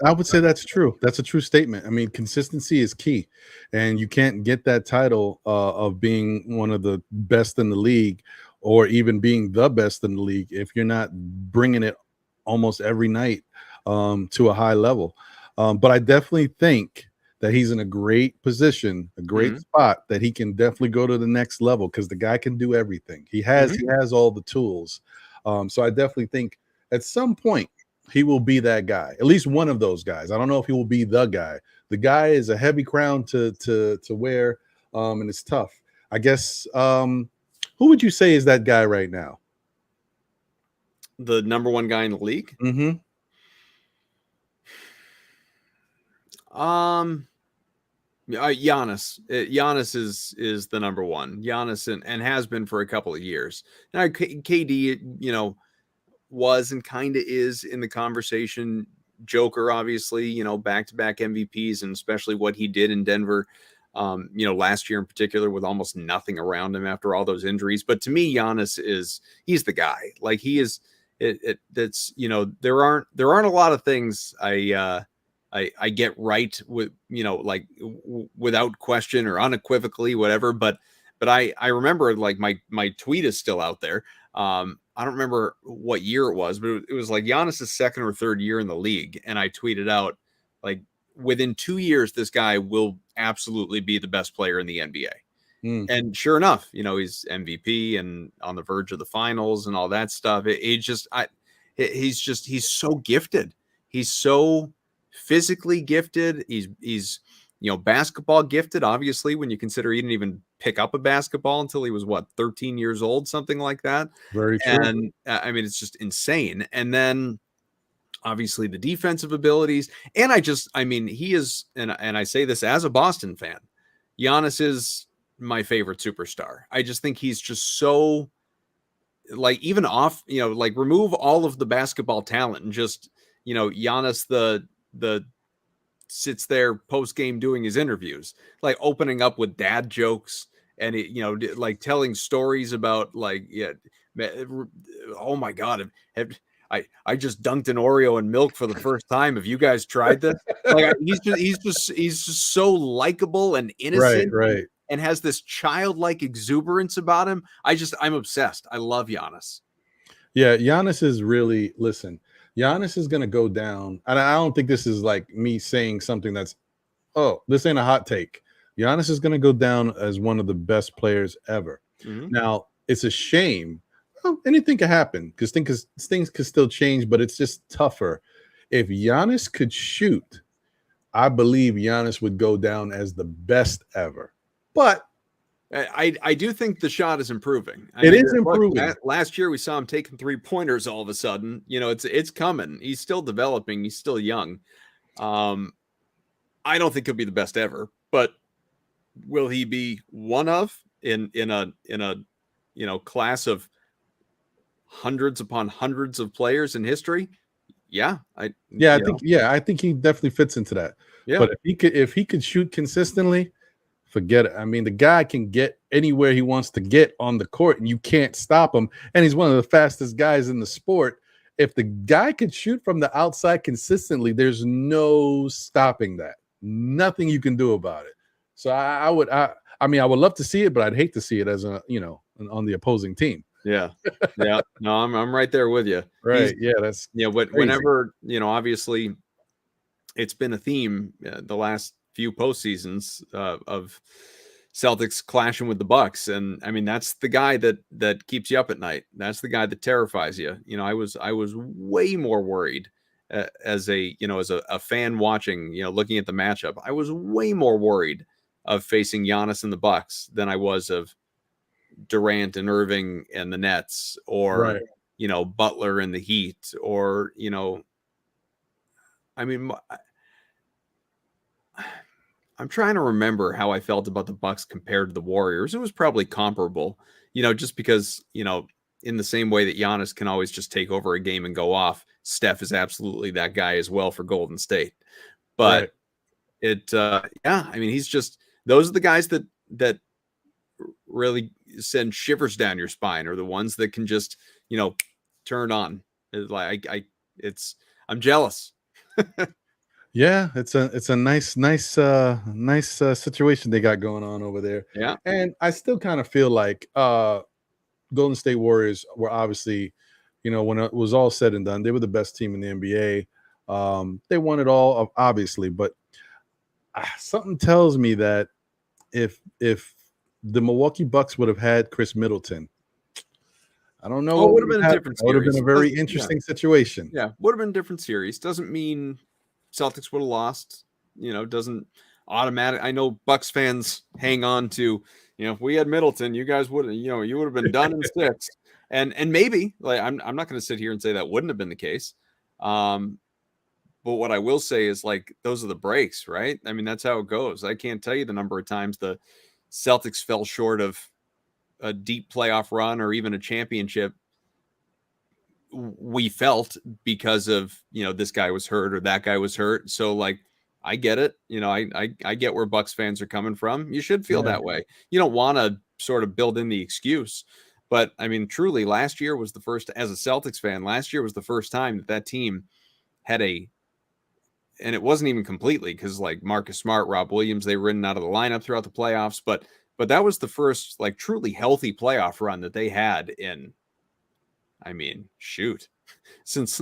I would say that's true. That's a true statement. I mean, consistency is key, and you can't get that title of being one of the best in the league, or even being the best in the league, if you're not bringing it almost every night to a high level. But I definitely think that he's in a great position, a great spot, that he can definitely go to the next level, because the guy can do everything. He has all the tools. So I definitely think at some point he will be that guy, at least one of those guys. I don't know if he will be the guy. The guy is a heavy crown to wear, and it's tough. I guess, who would you say is that guy right now? The number one guy in the league? Giannis. Giannis is the number one. Giannis and has been for a couple of years. Now, KD, you know, was and kind of is in the conversation. Joker, obviously, you know, back-to-back MVPs, and especially what he did in Denver, you know, last year in particular, with almost nothing around him after all those injuries. But to me, Giannis he's the guy. Like, he is. That's, you know, there aren't a lot of things I get right with, you know, like without question or unequivocally, whatever. But I remember, like, my tweet is still out there. I don't remember what year it was, but it was like Giannis's second or third year in the league. And I tweeted out, like, within 2 years, this guy will absolutely be the best player in the NBA. And sure enough, you know, he's MVP and on the verge of the finals and all that stuff. He's so gifted. He's so physically gifted. He's you know, basketball gifted, obviously, when you consider he didn't even pick up a basketball until he was 13 years old, something like that. Very true. And I mean, it's just insane. And then obviously the defensive abilities. And I mean, he is, and I say this as a Boston fan, Giannis is my favorite superstar. I just think he's just so, like, even off, like, remove all of the basketball talent and just, Giannis the sits there post game doing his interviews, like opening up with dad jokes and like telling stories about, like, oh my god, I just dunked an Oreo in milk for the first time. Have you guys tried this? Like, he's just so likable and innocent, Right. and has this childlike exuberance about him. I'm obsessed. I love Giannis. Yeah, Giannis is really, listen, Giannis is going to go down. And I don't think this is like me saying something that's, oh, this ain't a hot take. Giannis is going to go down as one of the best players ever. Mm-hmm. Now, it's a shame. Well, anything can happen because things could still change, but it's just tougher. If Giannis could shoot, I believe Giannis would go down as the best ever. But I do think the shot is improving. It is improving. Last year we saw him taking 3-pointers all of a sudden. It's coming. He's still developing. He's still young. I don't think he'll be the best ever, but will he be one of in a class of hundreds upon hundreds of players in history? Yeah, I think he definitely fits into that. Yeah. But if he could shoot consistently, forget it. I mean, the guy can get anywhere he wants to get on the court, and you can't stop him. And he's one of the fastest guys in the sport. If the guy could shoot from the outside consistently, there's no stopping that. Nothing you can do about it. So I would love to see it, but I'd hate to see it as on the opposing team. Yeah. No, I'm right there with you. Right. That's whenever, obviously it's been a theme the last few postseasons of Celtics clashing with the Bucks, and I mean that's the guy that keeps you up at night. That's the guy that terrifies you. I was way more worried as a fan watching, looking at the matchup. I was way more worried of facing Giannis and the Bucks than I was of Durant and Irving and the Nets, or Butler and the Heat, or I mean, I'm trying to remember how I felt about the Bucks compared to the Warriors. It was probably comparable, just because, in the same way that Giannis can always just take over a game and go off, Steph is absolutely that guy as well for Golden State. But I mean, he's just, those are the guys that really send shivers down your spine, or the ones that can just, turn on. It's like, I'm jealous. Yeah, it's a nice situation they got going on over there. Yeah. And I still kind of feel like Golden State Warriors were obviously, when it was all said and done, they were the best team in the NBA. They won it all, obviously, but something tells me that if the Milwaukee Bucks would have had Chris Middleton, I don't know. It would have been a different series. Would have been a very interesting situation. Yeah, would have been a different series. Doesn't mean Celtics would have lost. Doesn't automatic. I know Bucks fans hang on to, if we had Middleton, you guys would, you would have been done in 6. And maybe, like, I'm not going to sit here and say that wouldn't have been the case. But what I will say is, like, those are the breaks, right? I mean, that's how it goes. I can't tell you the number of times the Celtics fell short of a deep playoff run or even a championship we felt because of, this guy was hurt or that guy was hurt. So, like, I get it. I get where Bucks fans are coming from. You should feel that way. You don't want to sort of build in the excuse. But, I mean, truly, last year was the first, as a Celtics fan, last year was the first time that team had and it wasn't even completely, because, like, Marcus Smart, Rob Williams, they were in and out of the lineup throughout the playoffs. But that was the first, like, truly healthy playoff run that they had in, I mean, shoot, since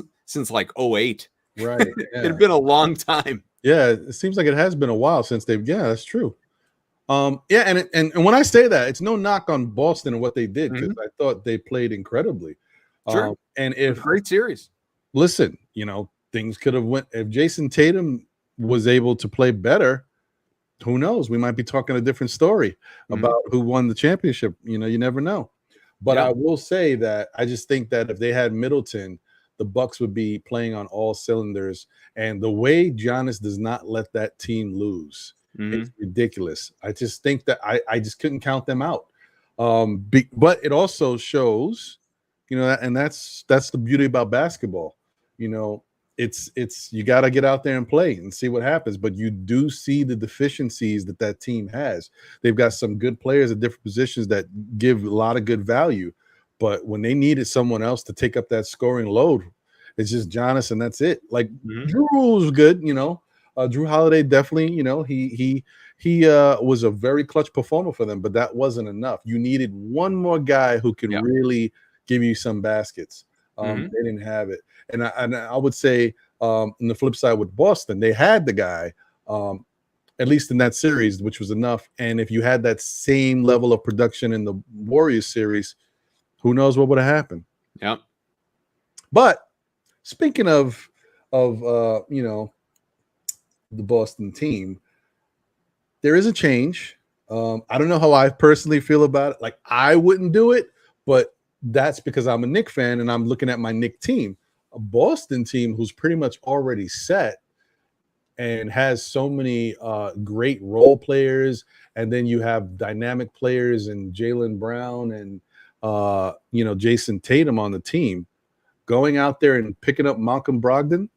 like 2008. Right. Yeah. It had been a long time. Yeah, it seems like it has been a while since they've. Yeah, that's true. And when I say that, it's no knock on Boston and what they did, because I thought they played incredibly. Sure. And if great series. Listen, things could have went. If Jason Tatum was able to play better, who knows? We might be talking a different story about who won the championship. You never know. But I will say that I just think that if they had Middleton, the Bucks would be playing on all cylinders. And the way Giannis does not let that team lose, Mhm. It's ridiculous. I just think that I just couldn't count them out. But it also shows, and that's the beauty about basketball. You know, it's you got to get out there and play and see what happens. But you do see the deficiencies that team has. They've got some good players at different positions that give a lot of good value. But when they needed someone else to take up that scoring load, it's just Giannis and that's it. Like Mhm. Drew was good, Drew Holiday definitely, he was a very clutch performer for them, but that wasn't enough. You needed one more guy who could Yeah. really give you some baskets. Mhm. They didn't have it, and I would say on the flip side with Boston, they had the guy, at least in that series, which was enough. And if you had that same level of production in the Warriors series, who knows what would have happened? Yeah. But speaking of the Boston team, there is a change. I don't know how I personally feel about it. Like I wouldn't do it, but that's because I'm a Knick fan and I'm looking at my Knick team, a Boston team who's pretty much already set and has so many great role players, and then you have dynamic players and Jaylen Brown and Jason Tatum on the team. Going out there and picking up Malcolm Brogdon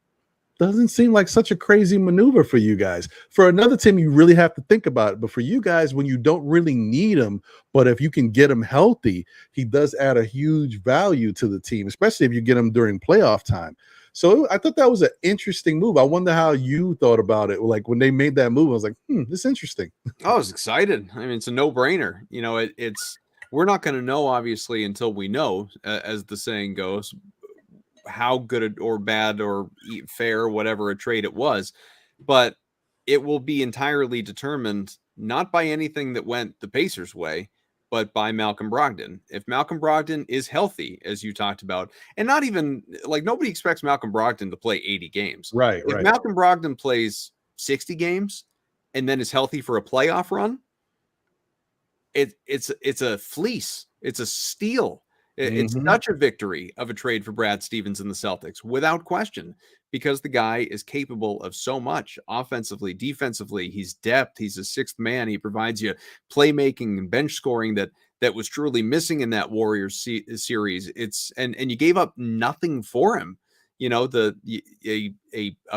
doesn't seem like such a crazy maneuver for you guys. For another team, you really have to think about it. But for you guys, when you don't really need him, but if you can get him healthy, he does add a huge value to the team, especially if you get him during playoff time. So I thought that was an interesting move. I wonder how you thought about it. Like when they made that move, I was like, this is interesting. I was excited. I mean, it's a no-brainer. It's we're not going to know obviously until we know, as the saying goes, how good or bad or fair, whatever a trade it was, but it will be entirely determined not by anything that went the Pacers' way, but by Malcolm Brogdon. If Malcolm Brogdon is healthy, as you talked about, and not even like nobody expects Malcolm Brogdon to play 80 games. Right, If right. Malcolm Brogdon plays 60 games and then is healthy for a playoff run, it's a fleece. It's a steal. It's Mhm. such a victory of a trade for Brad Stevens and the Celtics, without question, because the guy is capable of so much offensively, defensively. He's depth. He's a sixth man. He provides you playmaking and bench scoring that was truly missing in that Warriors series. It's and you gave up nothing for him. A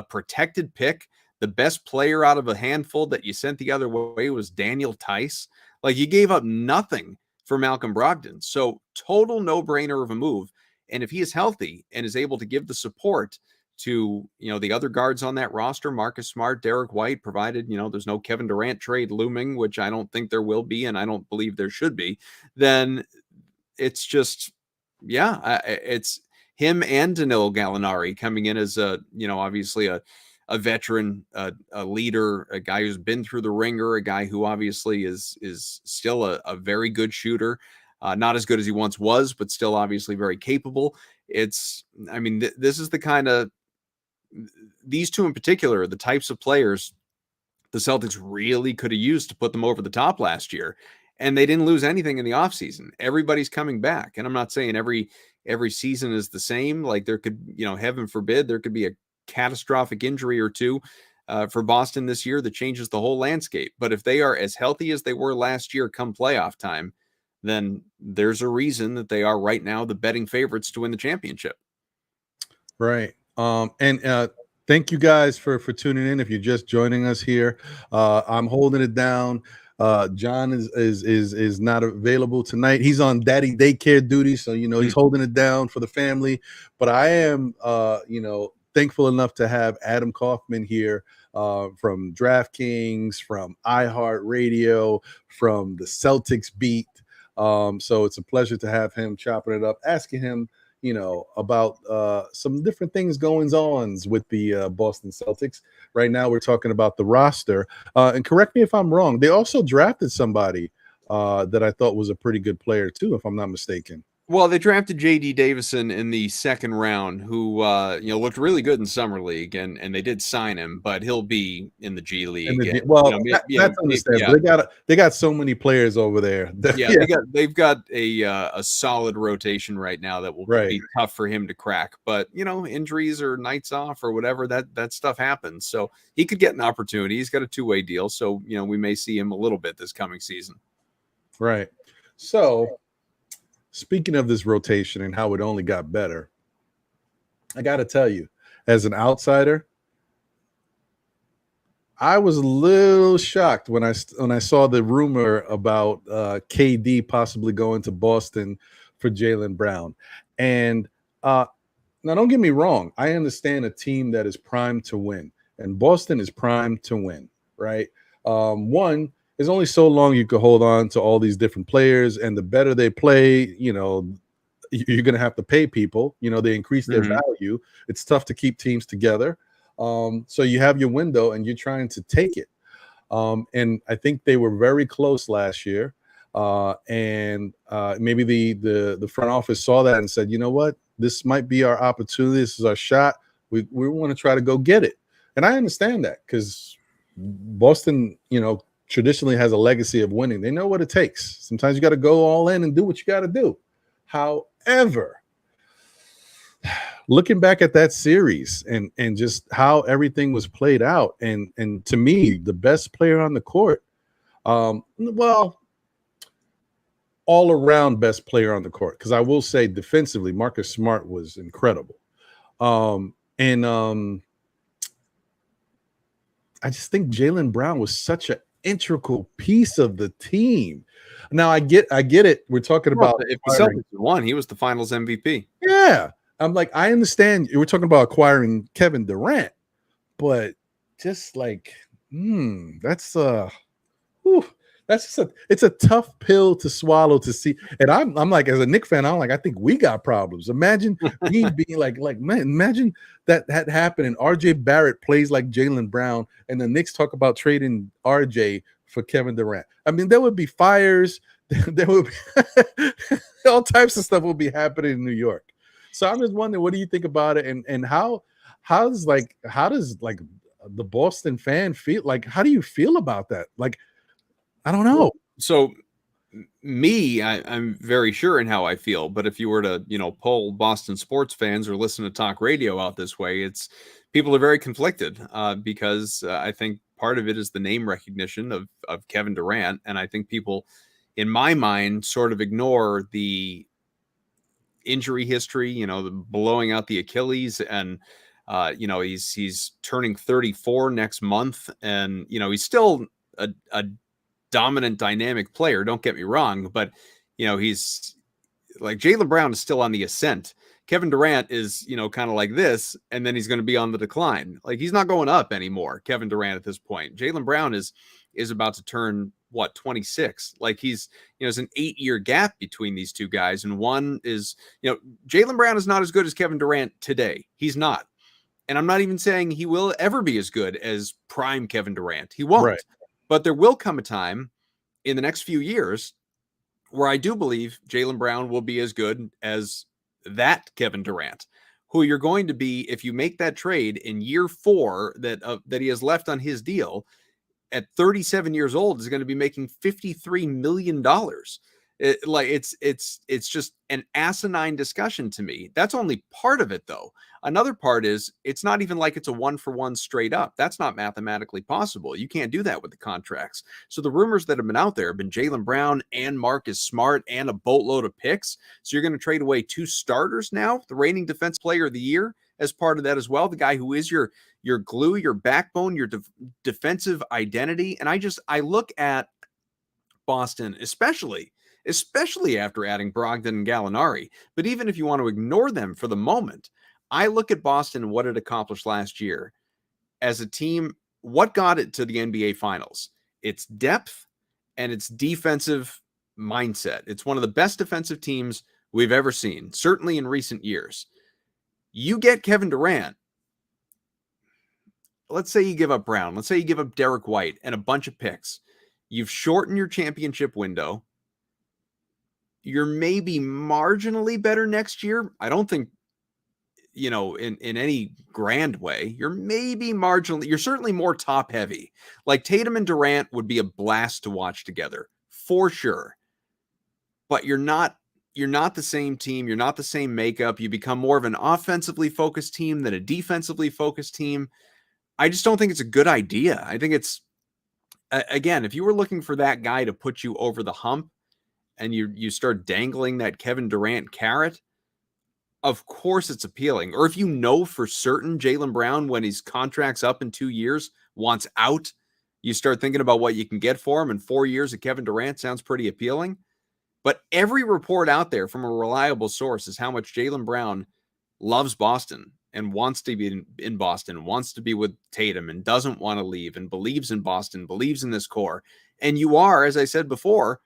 protected pick. The best player out of a handful that you sent the other way was Daniel Tice. Like you gave up nothing for Malcolm Brogdon. So total no-brainer of a move. And if he is healthy and is able to give the support to, the other guards on that roster, Marcus Smart, Derek White, provided, there's no Kevin Durant trade looming, which I don't think there will be, and I don't believe there should be, then it's just, it's him and Danilo Gallinari coming in as obviously a veteran, a leader, a guy who's been through the ringer, a guy who obviously is still a very good shooter, not as good as he once was, but still obviously very capable. This is the kind of, these two in particular, the types of players the Celtics really could have used to put them over the top last year. And they didn't lose anything in the offseason. Everybody's coming back. And I'm not saying every season is the same. Like there could, heaven forbid, there could be a catastrophic injury or two for Boston this year that changes the whole landscape. But if they are as healthy as they were last year come playoff time, then there's a reason that they are right now the betting favorites to win the championship. Right. And thank you guys for tuning in. If you're just joining us here, I'm holding it down. John is not available tonight. He's on daddy daycare duty, so he's holding it down for the family. But I am thankful enough to have Adam Kaufman here from DraftKings, from iHeartRadio, from the Celtics beat. So it's a pleasure to have him chopping it up, asking him about some different things going on with the Boston Celtics. Right now, we're talking about the roster. And correct me if I'm wrong. They also drafted somebody that I thought was a pretty good player too, if I'm not mistaken. Well, they drafted J.D. Davison in the second round, who looked really good in summer league, and they did sign him, but he'll be in the G And League, the, and well, that's yeah, understandable. They got so many players over there. yeah, Yeah, they've got a solid rotation right now that will right. be tough for him to crack. But injuries or nights off or whatever, that stuff happens. So he could get an opportunity. He's got a two-way deal, so we may see him a little bit this coming season. Right. So, speaking of this rotation and how it only got better, I got to tell you, as an outsider, I was a little shocked when I saw the rumor about KD possibly going to Boston for Jaylen Brown. And now, don't get me wrong. I understand a team that is primed to win, and Boston is primed to win, right? One, there's only so long you could hold on to all these different players, and the better they play, you're going to have to pay people. They increase their value. It's tough to keep teams together. So you have your window, and you're trying to take it. And I think they were very close last year. And maybe the front office saw that and said, you know what, this might be our opportunity. This is our shot. We want to try to go get it. And I understand that because Boston, traditionally has a legacy of winning. They know what it takes. Sometimes you got to go all in and do what you got to do. However, looking back at that series and just how everything was played out, and to me, the best player on the court, well, all around best player on the court, because I will say defensively, Marcus Smart was incredible. And I just think Jaylen Brown was such an integral piece of the team. Now I get it. We're talking about if the Celtics won, he was the Finals MVP. Yeah, I'm like, I understand we're talking about acquiring Kevin Durant, but just like, that's whew, that's just it's a tough pill to swallow to see. And I'm like, as a Knicks fan, I'm like, I think we got problems. Imagine me being like, man, imagine that happened and RJ Barrett plays like Jaylen Brown, and the Knicks talk about trading RJ for Kevin Durant. I mean, there would be fires. There would be all types of stuff will be happening in New York. So I'm just wondering, what do you think about it, and how does the Boston fan feel? Like, how do you feel about that? Like, I don't know. So I'm very sure in how I feel, but if you were to, poll Boston sports fans or listen to talk radio out this way, it's people are very conflicted because I think part of it is the name recognition of Kevin Durant. And I think people, in my mind, sort of ignore the injury history, the blowing out the Achilles, and he's turning 34 next month, and he's still a dominant, dynamic player. Don't get me wrong, but he's like Jaylen Brown is still on the ascent. Kevin Durant is, kind of like this, and then he's going to be on the decline. Like, he's not going up anymore, Kevin Durant, at this point. Jaylen Brown is about to turn 26. Like, he's, there's an 8-year gap between these two guys, and one is, Jaylen Brown is not as good as Kevin Durant today. He's not. And I'm not even saying he will ever be as good as prime Kevin Durant. He won't. Right. But there will come a time in the next few years where I do believe Jaylen Brown will be as good as that Kevin Durant, who you're going to be if you make that trade in year 4 that he has left on his deal at 37 years old is going to be making $53 million. It's just an asinine discussion to me. That's only part of it, though. Another part is it's not even like it's a 1-for-1 straight up. That's not mathematically possible. You can't do that with the contracts. So the rumors that have been out there have been Jaylen Brown and Marcus Smart and a boatload of picks. So you're going to trade away 2 starters now, the reigning defense player of the year, as part of that as well. The guy who is your glue, your backbone, your defensive identity. And I look at Boston, especially after adding Brogdon and Gallinari. But even if you want to ignore them for the moment, I look at Boston and what it accomplished last year as a team. What got it to the NBA Finals? It's depth and its defensive mindset. It's one of the best defensive teams we've ever seen, certainly in recent years. You get Kevin Durant. Let's say you give up Brown. Let's say you give up Derek White and a bunch of picks. You've shortened your championship window. you're maybe marginally better next year. I don't think, in any grand way, you're maybe marginally, you're certainly more top heavy. Like Tatum and Durant would be a blast to watch together for sure. But you're not the same team. You're not the same makeup. You become more of an offensively focused team than a defensively focused team. I just don't think it's a good idea. I think it's, again, if you were looking for that guy to put you over the hump and you start dangling that Kevin Durant carrot, of course it's appealing. Or if you know for certain Jaylen Brown, when his contract's up in 2 years, wants out, you start thinking about what you can get for him, and 4 years of Kevin Durant sounds pretty appealing. But every report out there from a reliable source is how much Jaylen Brown loves Boston and wants to be in Boston, wants to be with Tatum and doesn't want to leave and believes in Boston, believes in this core. And you are, as I said before,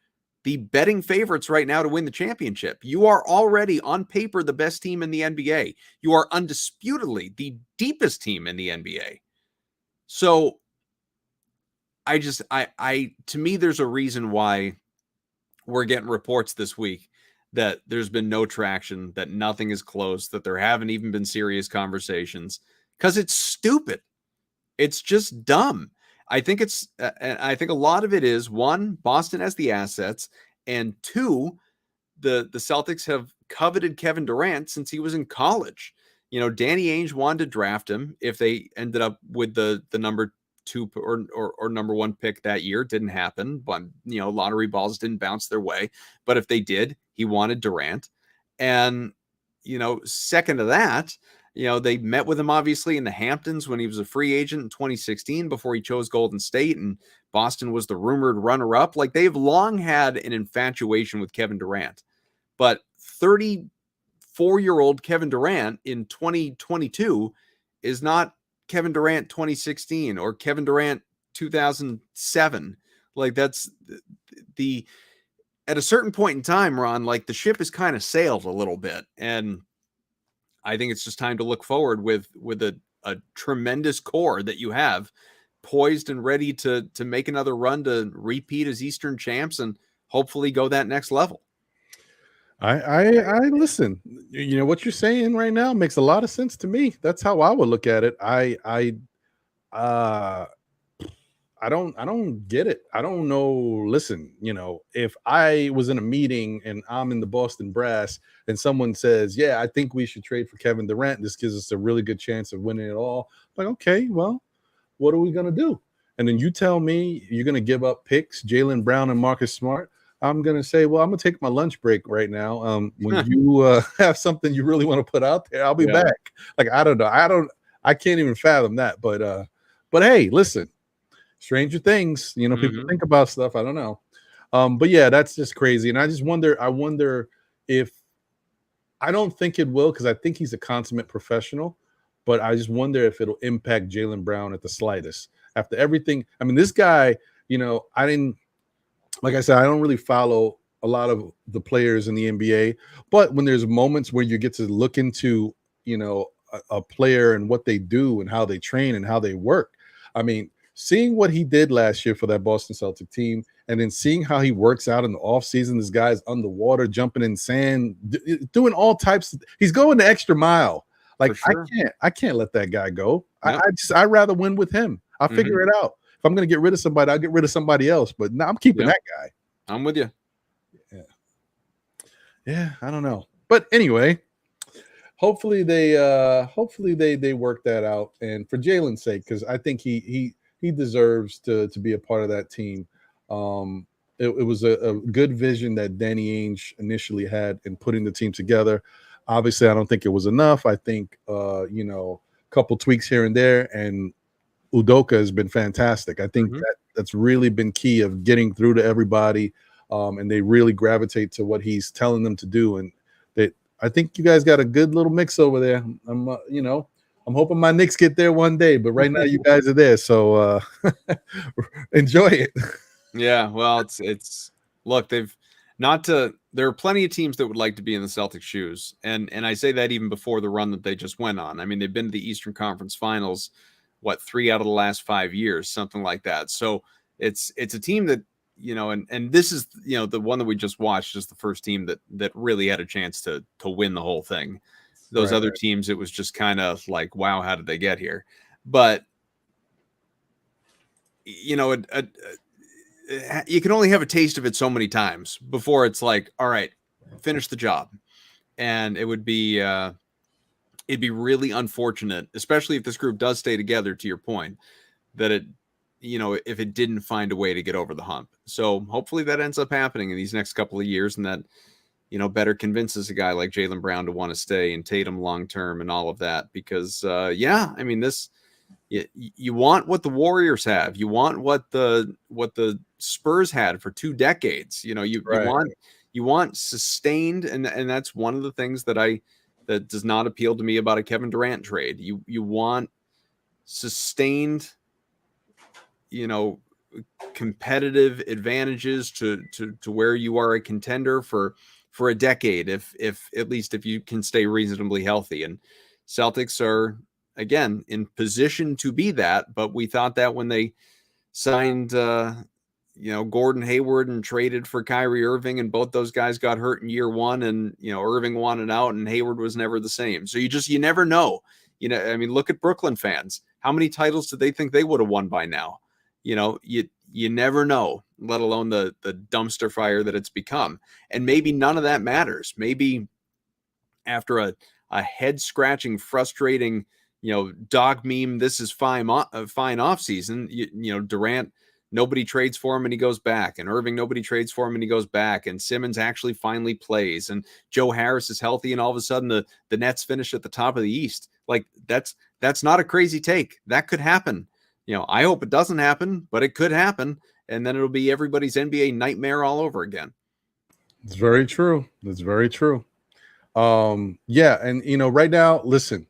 the betting favorites right now to win the championship. You are already on paper the best team in the NBA. You are undisputedly the deepest team in the NBA. So to me, there's a reason why we're getting reports this week that there's been no traction, that nothing is close, that there haven't even been serious conversations, because it's stupid. It's just dumb. I think a lot of it is, one, Boston has the assets, and two, the Celtics have coveted Kevin Durant since he was in college. Danny Ainge wanted to draft him if they ended up with the number 2 or number 1 pick that year. It didn't happen, but lottery balls didn't bounce their way. But if they did, he wanted Durant. And second to that, they met with him obviously in the Hamptons when he was a free agent in 2016 before he chose Golden State, and Boston was the rumored runner-up. Like, they've long had an infatuation with Kevin Durant. But 34-year-old Kevin Durant in 2022 is not Kevin Durant 2016 or Kevin Durant 2007. Like, that's at a certain point in time, Ron, like, the ship has kind of sailed a little bit. And I think it's just time to look forward with a tremendous core that you have poised and ready to make another run to repeat as Eastern champs and hopefully go that next level. I listen. What you're saying right now makes a lot of sense to me. That's how I would look at it. I don't get it. I don't know. Listen, if I was in a meeting and I'm in the Boston brass and someone says, yeah, I think we should trade for Kevin Durant, this gives us a really good chance of winning it all. I'm like, okay, well, what are we going to do? And then you tell me you're going to give up picks, Jaylen Brown and Marcus Smart. I'm going to say, well, I'm going to take my lunch break right now. When you have something you really want to put out there, I'll be back. Like, I don't know. I can't even fathom that. But hey, listen, stranger things, people think about stuff. I don't know. But yeah, that's just crazy. And I just wonder, if, I don't think it will, because I think he's a consummate professional, but I just wonder if it'll impact Jaylen Brown at the slightest. After everything, I mean, this guy, like I said, I don't really follow a lot of the players in the NBA, but when there's moments where you get to look into, a player and what they do and how they train and how they work. I mean, seeing what he did last year for that Boston Celtic team, and then seeing how he works out in the offseason, this guy's underwater, jumping in sand, doing all types he's going the extra mile. Like, sure. I can't let that guy go. Yep. I'd rather win with him. I'll figure it out. If I'm going to get rid of somebody, I'll get rid of somebody else. But no, I'm keeping that guy. I'm with you. Yeah, I don't know. But anyway, hopefully they work that out. And for Jaylen's sake, because I think he deserves to be a part of that team. It was a good vision that Danny Ainge initially had in putting the team together. Obviously, I don't think it was enough. I think a couple tweaks here and there, and Udoka has been fantastic. I think that's really been key of getting through to everybody, and they really gravitate to what he's telling them to do. And I think you guys got a good little mix over there. I'm hoping my Knicks get there one day, but right now you guys are there, so enjoy it. Yeah, well, it's look, there are plenty of teams that would like to be in the Celtics' shoes, and I say that even before the run that they just went on. I mean, they've been to the Eastern Conference Finals, 3 out of the last 5 years, something like that. So it's a team that and this is, the one that we just watched is the first team that really had a chance to win the whole thing. Those other teams, it was just kind of like, wow, how did they get here? But, you can only have a taste of it so many times before it's like, all right, finish the job. And it would be, it'd be really unfortunate, especially if this group does stay together, to your point, that if it didn't find a way to get over the hump. So hopefully that ends up happening in these next couple of years, and that, better convinces a guy like Jaylen Brown to want to stay, and Tatum long-term and all of that, because you want what the Warriors have. You want what the Spurs had for 2 decades. You want sustained, and that's one of the things that does not appeal to me about a Kevin Durant trade. You want sustained, competitive advantages to where you are a contender for a decade, if at least if you can stay reasonably healthy. And Celtics are, again, in position to be that, but we thought that when they signed Gordon Hayward and traded for Kyrie Irving, and both those guys got hurt in year one, and Irving wanted out and Hayward was never the same. So you never know. Look at Brooklyn fans. How many titles did they think they would have won by now? You never know, let alone the dumpster fire that it's become. And maybe none of that matters. Maybe after a head scratching, frustrating, dog meme, this is fine off season, Durant, nobody trades for him and he goes back, and Irving, nobody trades for him and he goes back, and Simmons actually finally plays, and Joe Harris is healthy, and all of a sudden the Nets finish at the top of the East. Like, that's not a crazy take. That could happen. I hope it doesn't happen, but it could happen, and then it'll be everybody's NBA nightmare all over again. It's very true. That's very true. Yeah, and right now, listen,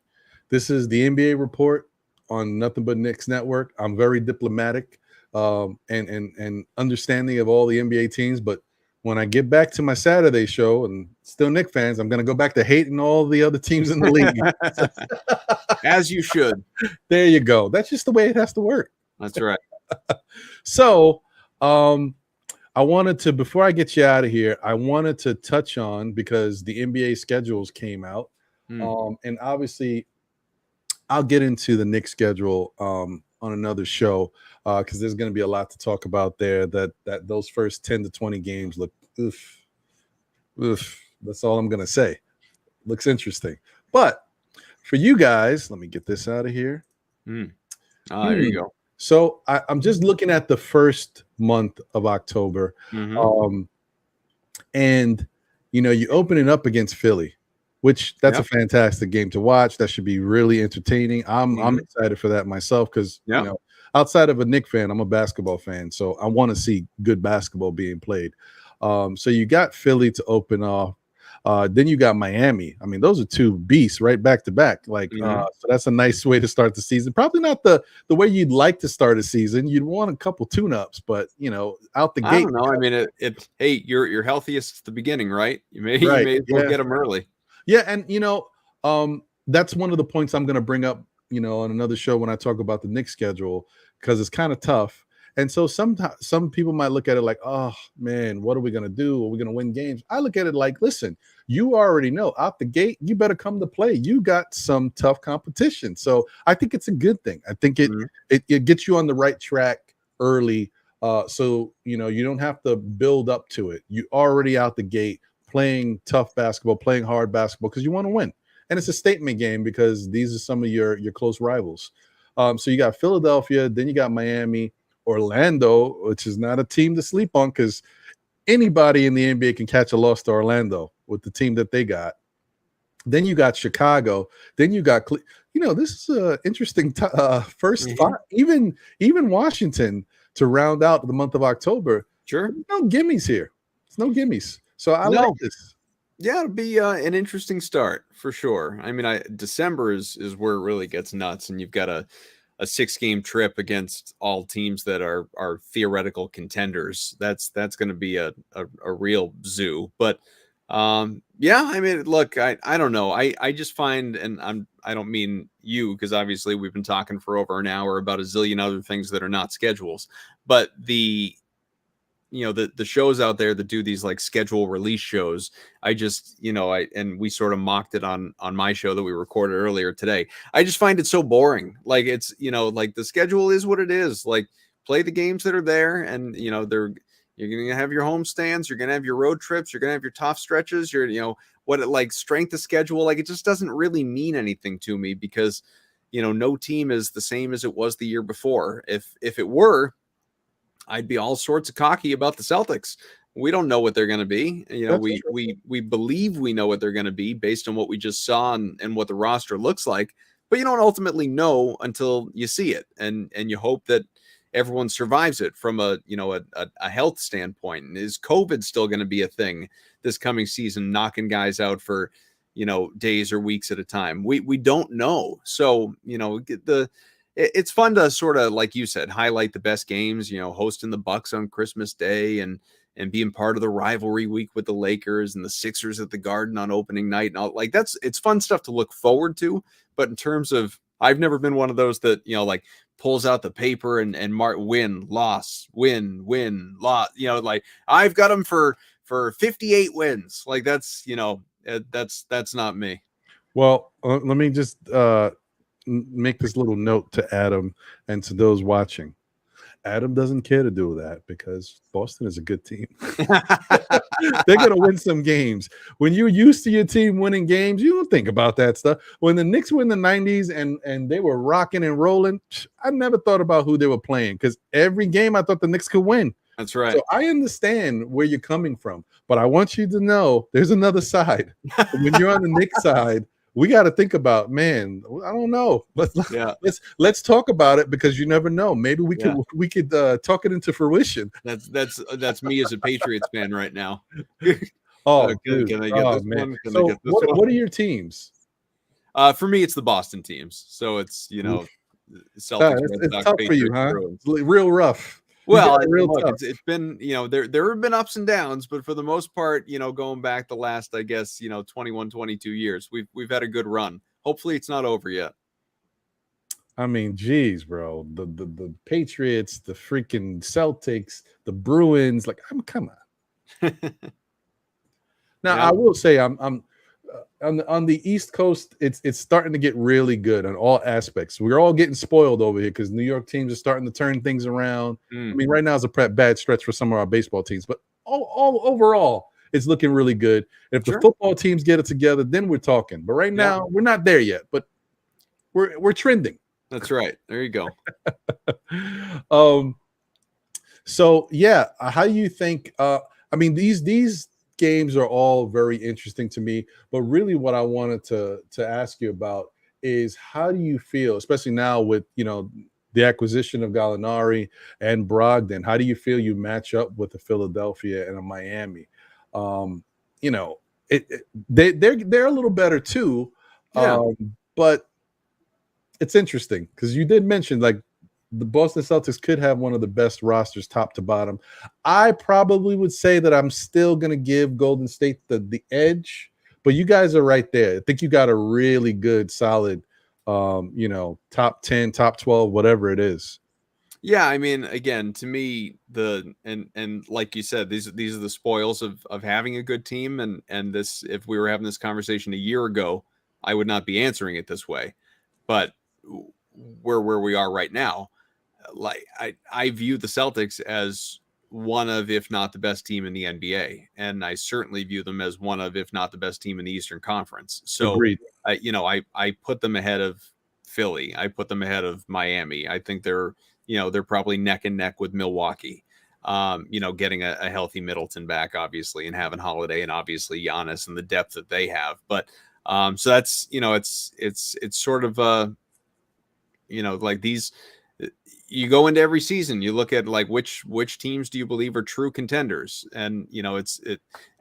this is the NBA report on Nothing But Knicks Network. I'm very diplomatic and understanding of all the NBA teams, but when I get back to my Saturday show, and still Knicks fans, I'm going to go back to hating all the other teams in the league. As you should. There you go. That's just the way it has to work. That's right. So I wanted to, before I get you out of here, I wanted to touch on, because the NBA schedules came out. And obviously I'll get into the Knicks schedule on another show, because there's going to be a lot to talk about there. That those first 10 to 20 games look oof. That's all I'm going to say. Looks interesting. But for you guys, let me get this out of here. There you go. So I'm just looking at the first month of October. And, you open it up against Philly, which that's a fantastic game to watch. That should be really entertaining. I'm excited for that myself, because, outside of a Knicks fan, I'm a basketball fan. So I want to see good basketball being played. So you got Philly to open off. Then you got Miami. I mean, those are two beasts right back to back. So that's a nice way to start the season. Probably not the way you'd like to start a season. You'd want a couple tune-ups, but out the gate. I don't know. I mean, hey, you're healthiest at the beginning, right? You may as well get them early. Yeah, and that's one of the points I'm going to bring up, on another show when I talk about the Knicks schedule, because it's kind of tough. And so some people might look at it like, oh man, what are we going to do? Are we going to win games? I look at it like, listen, you already know out the gate, you better come to play. You got some tough competition. So I think it's a good thing. I think it gets you on the right track early. So, you don't have to build up to it. You already out the gate playing tough basketball, playing hard basketball, because you want to win. And it's a statement game, because these are some of your close rivals. So you got Philadelphia, then you got Miami, Orlando, which is not a team to sleep on, because anybody in the NBA can catch a loss to Orlando with the team that they got. Then you got Chicago. Then you got, this is an interesting first five. Even Washington to round out the month of October. Sure. No gimmies here. It's no gimmies. So I like this. Yeah, it'll be an interesting start for sure. I mean, December is where it really gets nuts, and you've got a 6-game trip against all teams that are theoretical contenders. That's going to be a real zoo. But I mean, look, I don't know. I just find, and I don't mean you, because obviously we've been talking for over an hour about a zillion other things that are not schedules, but the the shows out there that do these like schedule release shows, I just, and we sort of mocked it on my show that we recorded earlier today. I just find it so boring. Like it's, like the schedule is what it is. Like play the games that are there, and you're going to have your home stands, you're going to have your road trips, you're going to have your tough stretches, like strength of schedule. Like it just doesn't really mean anything to me because, no team is the same as it was the year before. If it were, I'd be all sorts of cocky about the Celtics. We don't know what they're going to be. We believe we know what they're going to be based on what we just saw and what the roster looks like, but you don't ultimately know until you see it, and you hope that everyone survives it from a health standpoint. And is COVID still going to be a thing this coming season, knocking guys out for days or weeks at a time? We don't know. So it's fun to sort of, like you said, highlight the best games, hosting the Bucks on Christmas Day and being part of the rivalry week with the Lakers and the Sixers at the Garden on opening night and all. Like it's fun stuff to look forward to. But in terms of, I've never been one of those that, like pulls out the paper and mark win, loss, win, loss, like I've got them for 58 wins. Like that's not me. Well, let me just make this little note to Adam and to those watching. Adam doesn't care to do that because Boston is a good team. They're going to win some games. When you're used to your team winning games, you don't think about that stuff. When the Knicks were in the 90s and they were rocking and rolling, I never thought about who they were playing because every game I thought the Knicks could win. That's right. So I understand where you're coming from, but I want you to know there's another side. When you're on the Knicks side, we got to think about, man, I don't know. Let's talk about it because you never know. Maybe we could talk it into fruition. That's me as a Patriots fan right now. Oh, can I get this one? So what are your teams? For me, it's the Boston teams. So it's Celtics. It's tough for you, huh? Bruins. Real rough. Well, it's been, there have been ups and downs, but for the most part, going back the last, I guess, 21, 22 years, we've had a good run. Hopefully it's not over yet. I mean, geez, bro, the Patriots, the freaking Celtics, the Bruins, like, come on. Now, I will say I'm on the East Coast, it's starting to get really good on all aspects. We're all getting spoiled over here because New York teams are starting to turn things around. I mean, right now is a bad stretch for some of our baseball teams, but all overall, it's looking really good. If the football teams get it together, then we're talking. But right now, we're not there yet, but we're trending. That's right. There you go. So yeah, how do you think? I mean, these games are all very interesting to me, but really what I wanted to ask you about is how do you feel, especially now with the acquisition of Gallinari and Brogdon? How do you feel you match up with a Philadelphia and a Miami? They're a little better too, but it's interesting because you did mention like the Boston Celtics could have one of the best rosters top to bottom. I probably would say that I'm still going to give Golden State the edge, but you guys are right there. I think you got a really good, solid, top 10, top 12, whatever it is. Yeah, I mean, again, to me, and like you said, these are the spoils of having a good team. And this, if we were having this conversation a year ago, I would not be answering it this way. But where we are right now, like I view the Celtics as one of, if not the best team in the NBA, and I certainly view them as one of, if not the best team in the Eastern Conference. So, agreed. I put them ahead of Philly. I put them ahead of Miami. I think they're probably neck and neck with Milwaukee. Getting a healthy Middleton back, obviously, and having Holiday and obviously Giannis and the depth that they have. But so that's it's sort of like these. You go into every season, you look at like which teams do you believe are true contenders, and it's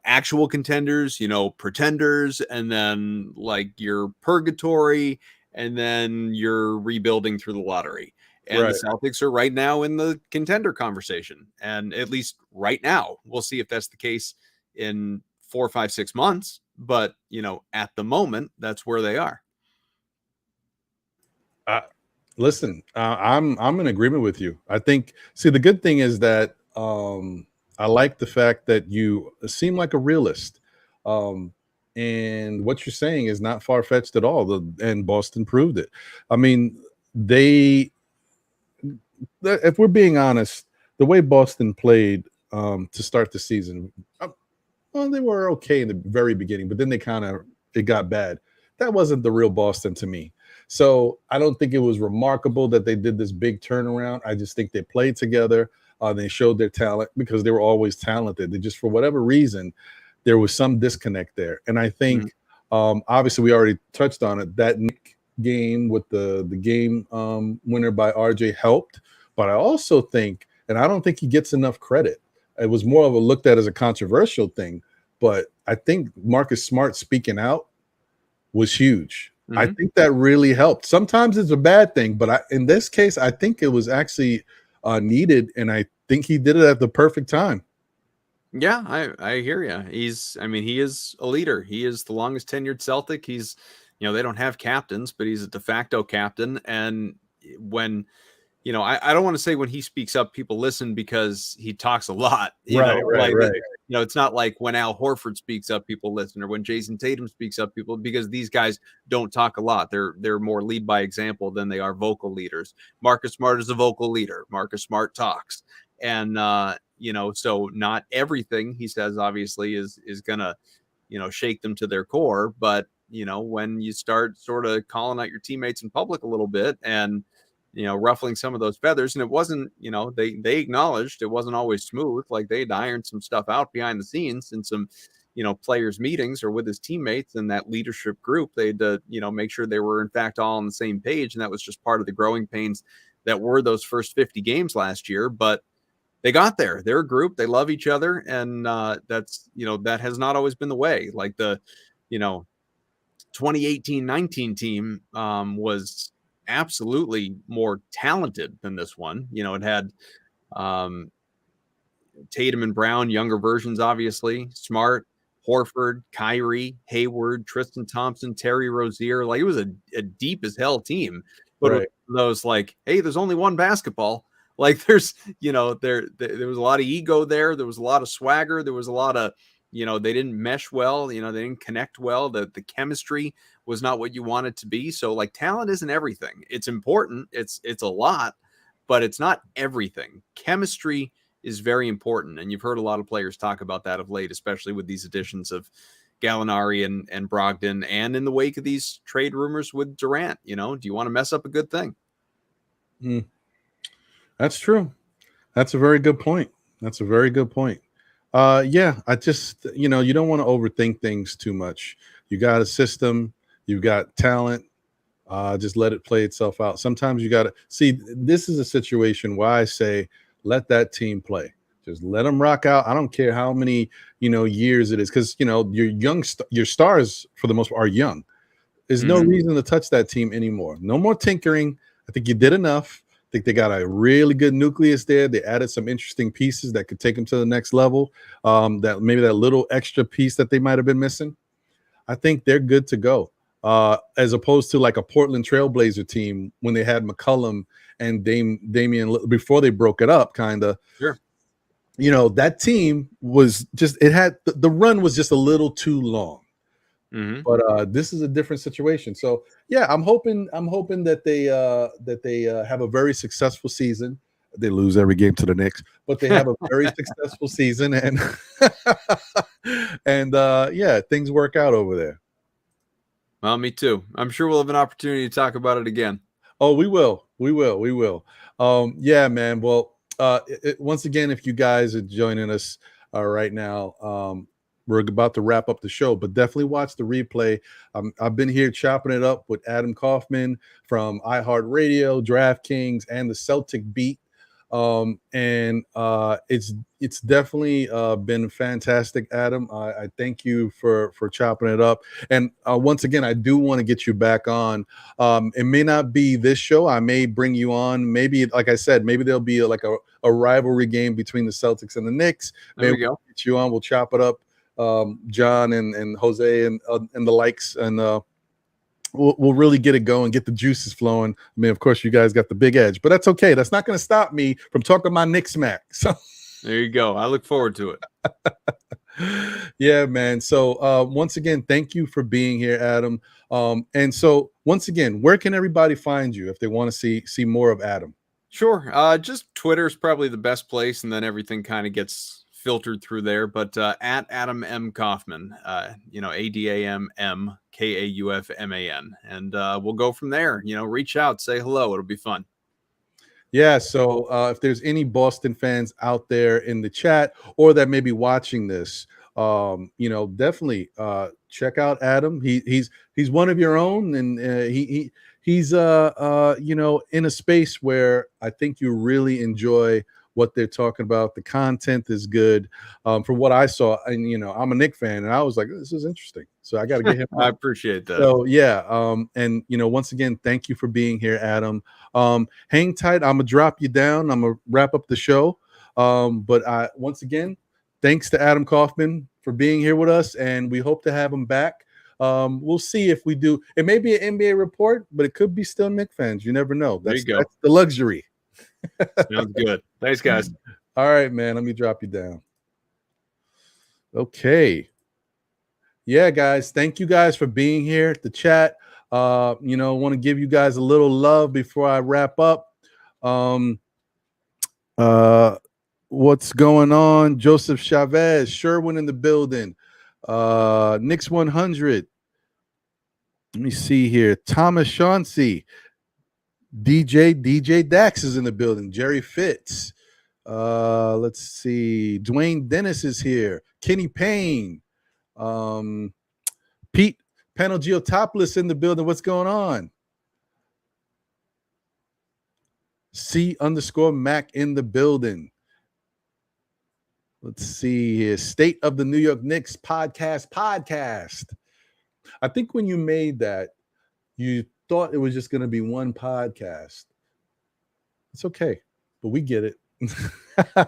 actual contenders, pretenders, and then like your purgatory, and then you're rebuilding through the lottery. And the Celtics are right now in the contender conversation, and at least right now, we'll see if that's the case in 4, 5, 6 months. But at the moment, that's where they are. Listen, I'm in agreement with you. I think, see, the good thing is that I like the fact that you seem like a realist. Um, and what you're saying is not far fetched at all. And Boston proved it. I mean, they, if we're being honest, the way Boston played to start the season, well, they were okay in the very beginning, but then it got bad. That wasn't the real Boston to me. So I don't think it was remarkable that they did this big turnaround. I just think they played together. They showed their talent because they were always talented. They just, for whatever reason, there was some disconnect there. And I think, obviously, we already touched on it. That game with the game winner by RJ helped. But I also think, and I don't think he gets enough credit. It was more of a looked at as a controversial thing, but I think Marcus Smart speaking out was huge. I think that really helped. Sometimes it's a bad thing, but in this case, I think it was actually needed, and I think he did it at the perfect time. Yeah, I hear you. He is a leader. He is the longest tenured Celtic. He's, they don't have captains, but he's a de facto captain. And when, I don't want to say when he speaks up, people listen because he talks a lot. Right. It's not like when Al Horford speaks up, people listen, or when Jason Tatum speaks up, people, because these guys don't talk a lot. They're more lead by example than they are vocal leaders. Marcus Smart is a vocal leader. Marcus Smart talks. And, so not everything he says, obviously, is gonna, shake them to their core. But, when you start sort of calling out your teammates in public a little bit and, ruffling some of those feathers, and it wasn't, they acknowledged it wasn't always smooth. Like they'd ironed some stuff out behind the scenes in some, players' meetings or with his teammates and that leadership group. They'd, make sure they were in fact all on the same page. And that was just part of the growing pains that were those first 50 games last year. But they got there. They're a group. They love each other. And that's, that has not always been the way. Like the, 2018-19 team was absolutely more talented than this one. It had Tatum and Brown, younger versions, obviously, Smart, Horford, Kyrie, Hayward, Tristan Thompson, Terry Rozier. Like it was a deep as hell team. But those like, hey, there's only one basketball. Like there's, there was a lot of ego there. There was a lot of swagger. There was a lot of, they didn't mesh well. They didn't connect well. The chemistry was not what you want it to be. So like talent isn't everything. It's important. It's a lot, but it's not everything. Chemistry is very important. And you've heard a lot of players talk about that of late, especially with these additions of Gallinari and Brogdon, and in the wake of these trade rumors with Durant. Do you want to mess up a good thing? That's true. That's a very good point. Yeah, I just, you don't want to overthink things too much. You got a system, you've got talent. Just let it play itself out. Sometimes you got to see, this is a situation where I say, let that team play. Just let them rock out. I don't care how many, years it is. Cause your stars for the most part are young. There's no reason to touch that team anymore. No more tinkering. I think you did enough. I think they got a really good nucleus there. They added some interesting pieces that could take them to the next level. That maybe that little extra piece that they might have been missing. I think they're good to go. As opposed to like a Portland Trailblazer team when they had McCollum and Damian before they broke it up, kind of. Sure. That team was just, it had the run was just a little too long. But this is a different situation. So yeah, I'm hoping that they have a very successful season. They lose every game to the Knicks, but they have a very successful season, and yeah, things work out over there. Well, me too. I'm sure we'll have an opportunity to talk about it again. Oh, we will. Yeah, man. Well, once again, if you guys are joining us right now, we're about to wrap up the show, but definitely watch the replay. I've been here chopping it up with Adam Kaufman from iHeartRadio, DraftKings, and the Celtic Beat. It's definitely been fantastic, Adam. I thank you for chopping it up. And once again, I do want to get you back on. It may not be this show. I may bring you on. Maybe, like I said, maybe there'll be a rivalry game between the Celtics and the Knicks. There we go. Get you on. We'll chop it up. John and Jose and the likes, and we'll really get it going, get the juices flowing. I mean, of course, you guys got the big edge, but that's okay. That's not going to stop me from talking my Knicks smack. So There you go. I look forward to it. Yeah, man. So once again, thank you for being here, Adam. And so once again, where can everybody find you if they want to see more of Adam? Sure. Just Twitter is probably the best place, and then everything kind of gets filtered through there. But at Adam M. Kaufman, ADAMMKAUFMAN, and we'll go from there. Reach out, say hello. It'll be fun. Yeah. So if there's any Boston fans out there in the chat or that may be watching this, definitely check out Adam. He's one of your own, and he's in a space where I think you really enjoy what they're talking about. The content is good. From what I saw, and I'm a Knick fan, and I was like, this is interesting. So I got to get him. I appreciate that. So yeah, and once again, thank you for being here, Adam. Hang tight. I'm gonna drop you down. I'm gonna wrap up the show. But once again, thanks to Adam Kaufman for being here with us, and we hope to have him back. We'll see if we do. It may be an NBA report, but it could be still Knick fans. You never know. That's the luxury. Sounds good. Thanks, guys. All right, man. Let me drop you down. Okay. Yeah, guys. Thank you guys for being here at the chat. I want to give you guys a little love before I wrap up. What's going on? Joseph Chavez, Sherwin in the building. Knicks 100. Let me see here. Thomas Chauncey. DJ Dax is in the building. Jerry Fitz. Let's see. Dwayne Dennis is here. Kenny Payne. Pete Panogiotopoulos in the building. What's going on? C_Mac in the building. Let's see here. State of the New York Knicks podcast. I think when you made that, you thought it was just going to be one podcast. It's okay, but we get it.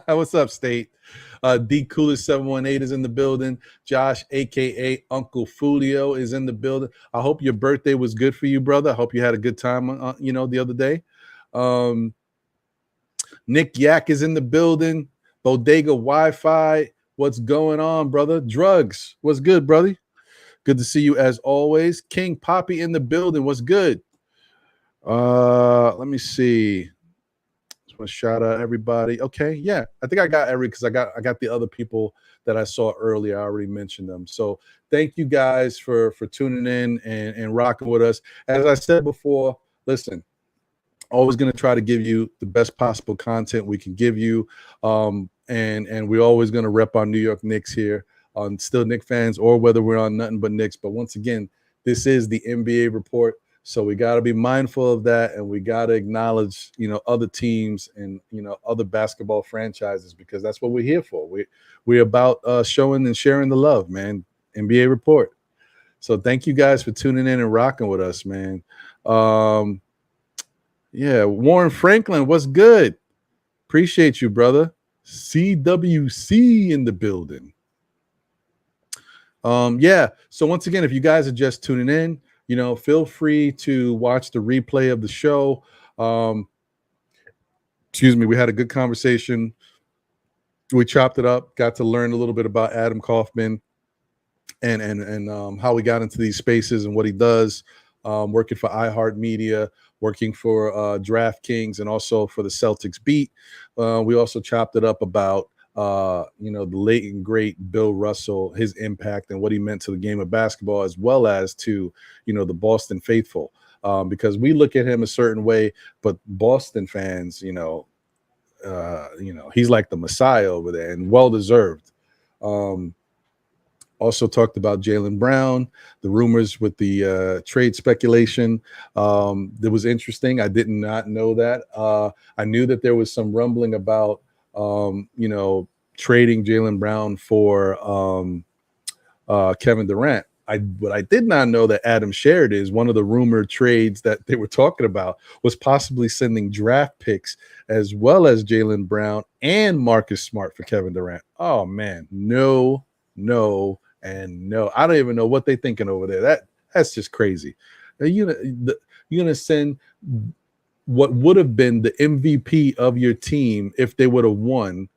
What's up, State? D Coolest 718 is in the building. Josh, aka Uncle Fulio, is in the building. I hope your birthday was good for you, brother. I hope you had a good time, the other day. Nick Yak is in the building. Bodega Wi-Fi. What's going on, brother? Drugs. What's good, brother? Good to see you as always. King Poppy in the building. What's good? Let me see. Just want to shout out everybody. Okay, yeah. I think I got every because I got the other people that I saw earlier. I already mentioned them. So thank you guys for tuning in and rocking with us. As I said before, listen, always going to try to give you the best possible content we can give you. And we're always going to rep our New York Knicks here on Still Knicks fans, or whether we're on Nothing But Knicks. But once again, this is the NBA report. So we got to be mindful of that, and we got to acknowledge, other teams and, other basketball franchises, because that's what we're here for. We're about showing and sharing the love, man. NBA report. So thank you guys for tuning in and rocking with us, man. Yeah, Warren Franklin, what's good? Appreciate you, brother. CWC in the building. Yeah. So once again, if you guys are just tuning in, feel free to watch the replay of the show. Excuse me. We had a good conversation. We chopped it up, got to learn a little bit about Adam Kaufman and how we got into these spaces and what he does, working for iHeartMedia, working for DraftKings, and also for the Celtics beat. We also chopped it up about the late and great Bill Russell, his impact and what he meant to the game of basketball, as well as to, the Boston faithful, because we look at him a certain way, but Boston fans, he's like the Messiah over there, and well-deserved. Also talked about Jaylen Brown, the rumors with the trade speculation. That was interesting. I did not know that. I knew that there was some rumbling about trading Jaylen Brown for Kevin Durant. What I did not know that Adam shared is one of the rumored trades that they were talking about was possibly sending draft picks as well as Jaylen Brown and Marcus Smart for Kevin Durant. Oh man, no, and no. I don't even know what they're thinking over there. That's just crazy. You're gonna send what would have been the MVP of your team if they would have won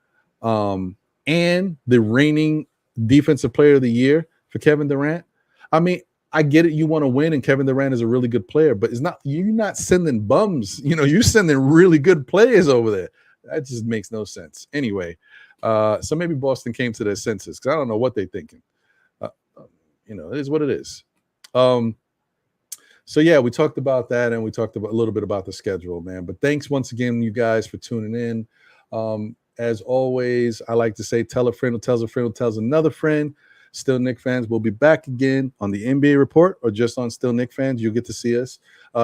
and the reigning defensive player of the year for Kevin Durant. I mean, I get it. You want to win, and Kevin Durant is a really good player, but you're not sending bums. You're sending really good players over there. That just makes no sense. Anyway, so maybe Boston came to their senses because I don't know what they're thinking. It is what it is. So yeah, we talked about that, and we talked about a little bit about the schedule, man. But thanks once again, you guys, for tuning in. As always, I like to say, tell a friend who tells a friend who tells another friend. Still Nick fans, we'll be back again on the NBA Report or just on Still Nick fans. You'll get to see us.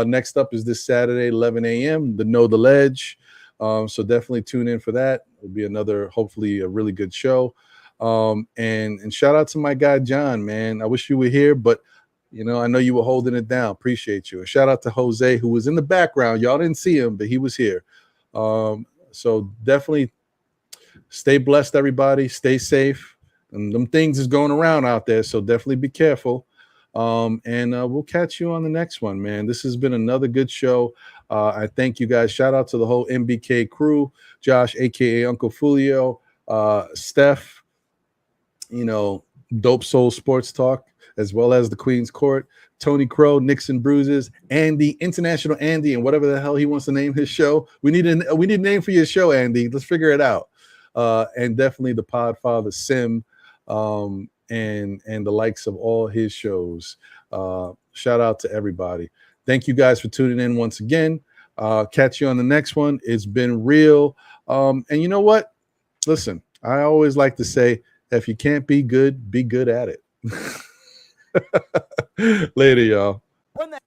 Next up is this Saturday, 11 a.m., the Know the Ledge. So definitely tune in for that. It'll be another, hopefully, a really good show. And shout out to my guy, John, man. I wish you were here, but I know you were holding it down. Appreciate you. And shout out to Jose, who was in the background. Y'all didn't see him, but he was here. So definitely stay blessed, everybody. Stay safe. And them things is going around out there, so definitely be careful. And we'll catch you on the next one, man. This has been another good show. I thank you guys. Shout out to the whole MBK crew, Josh, a.k.a. Uncle Fulio, Steph, Dope Soul Sports Talk, as well as the Queen's Court, Tony Crow, Nixon Bruises, Andy, International Andy, and whatever the hell he wants to name his show. We need a name for your show, Andy. Let's figure it out. And definitely the Podfather Sim, and the likes of all his shows. Shout out to everybody. Thank you guys for tuning in once again. Catch you on the next one. It's been real. And you know what? Listen, I always like to say, if you can't be good at it. Later, y'all. Run that.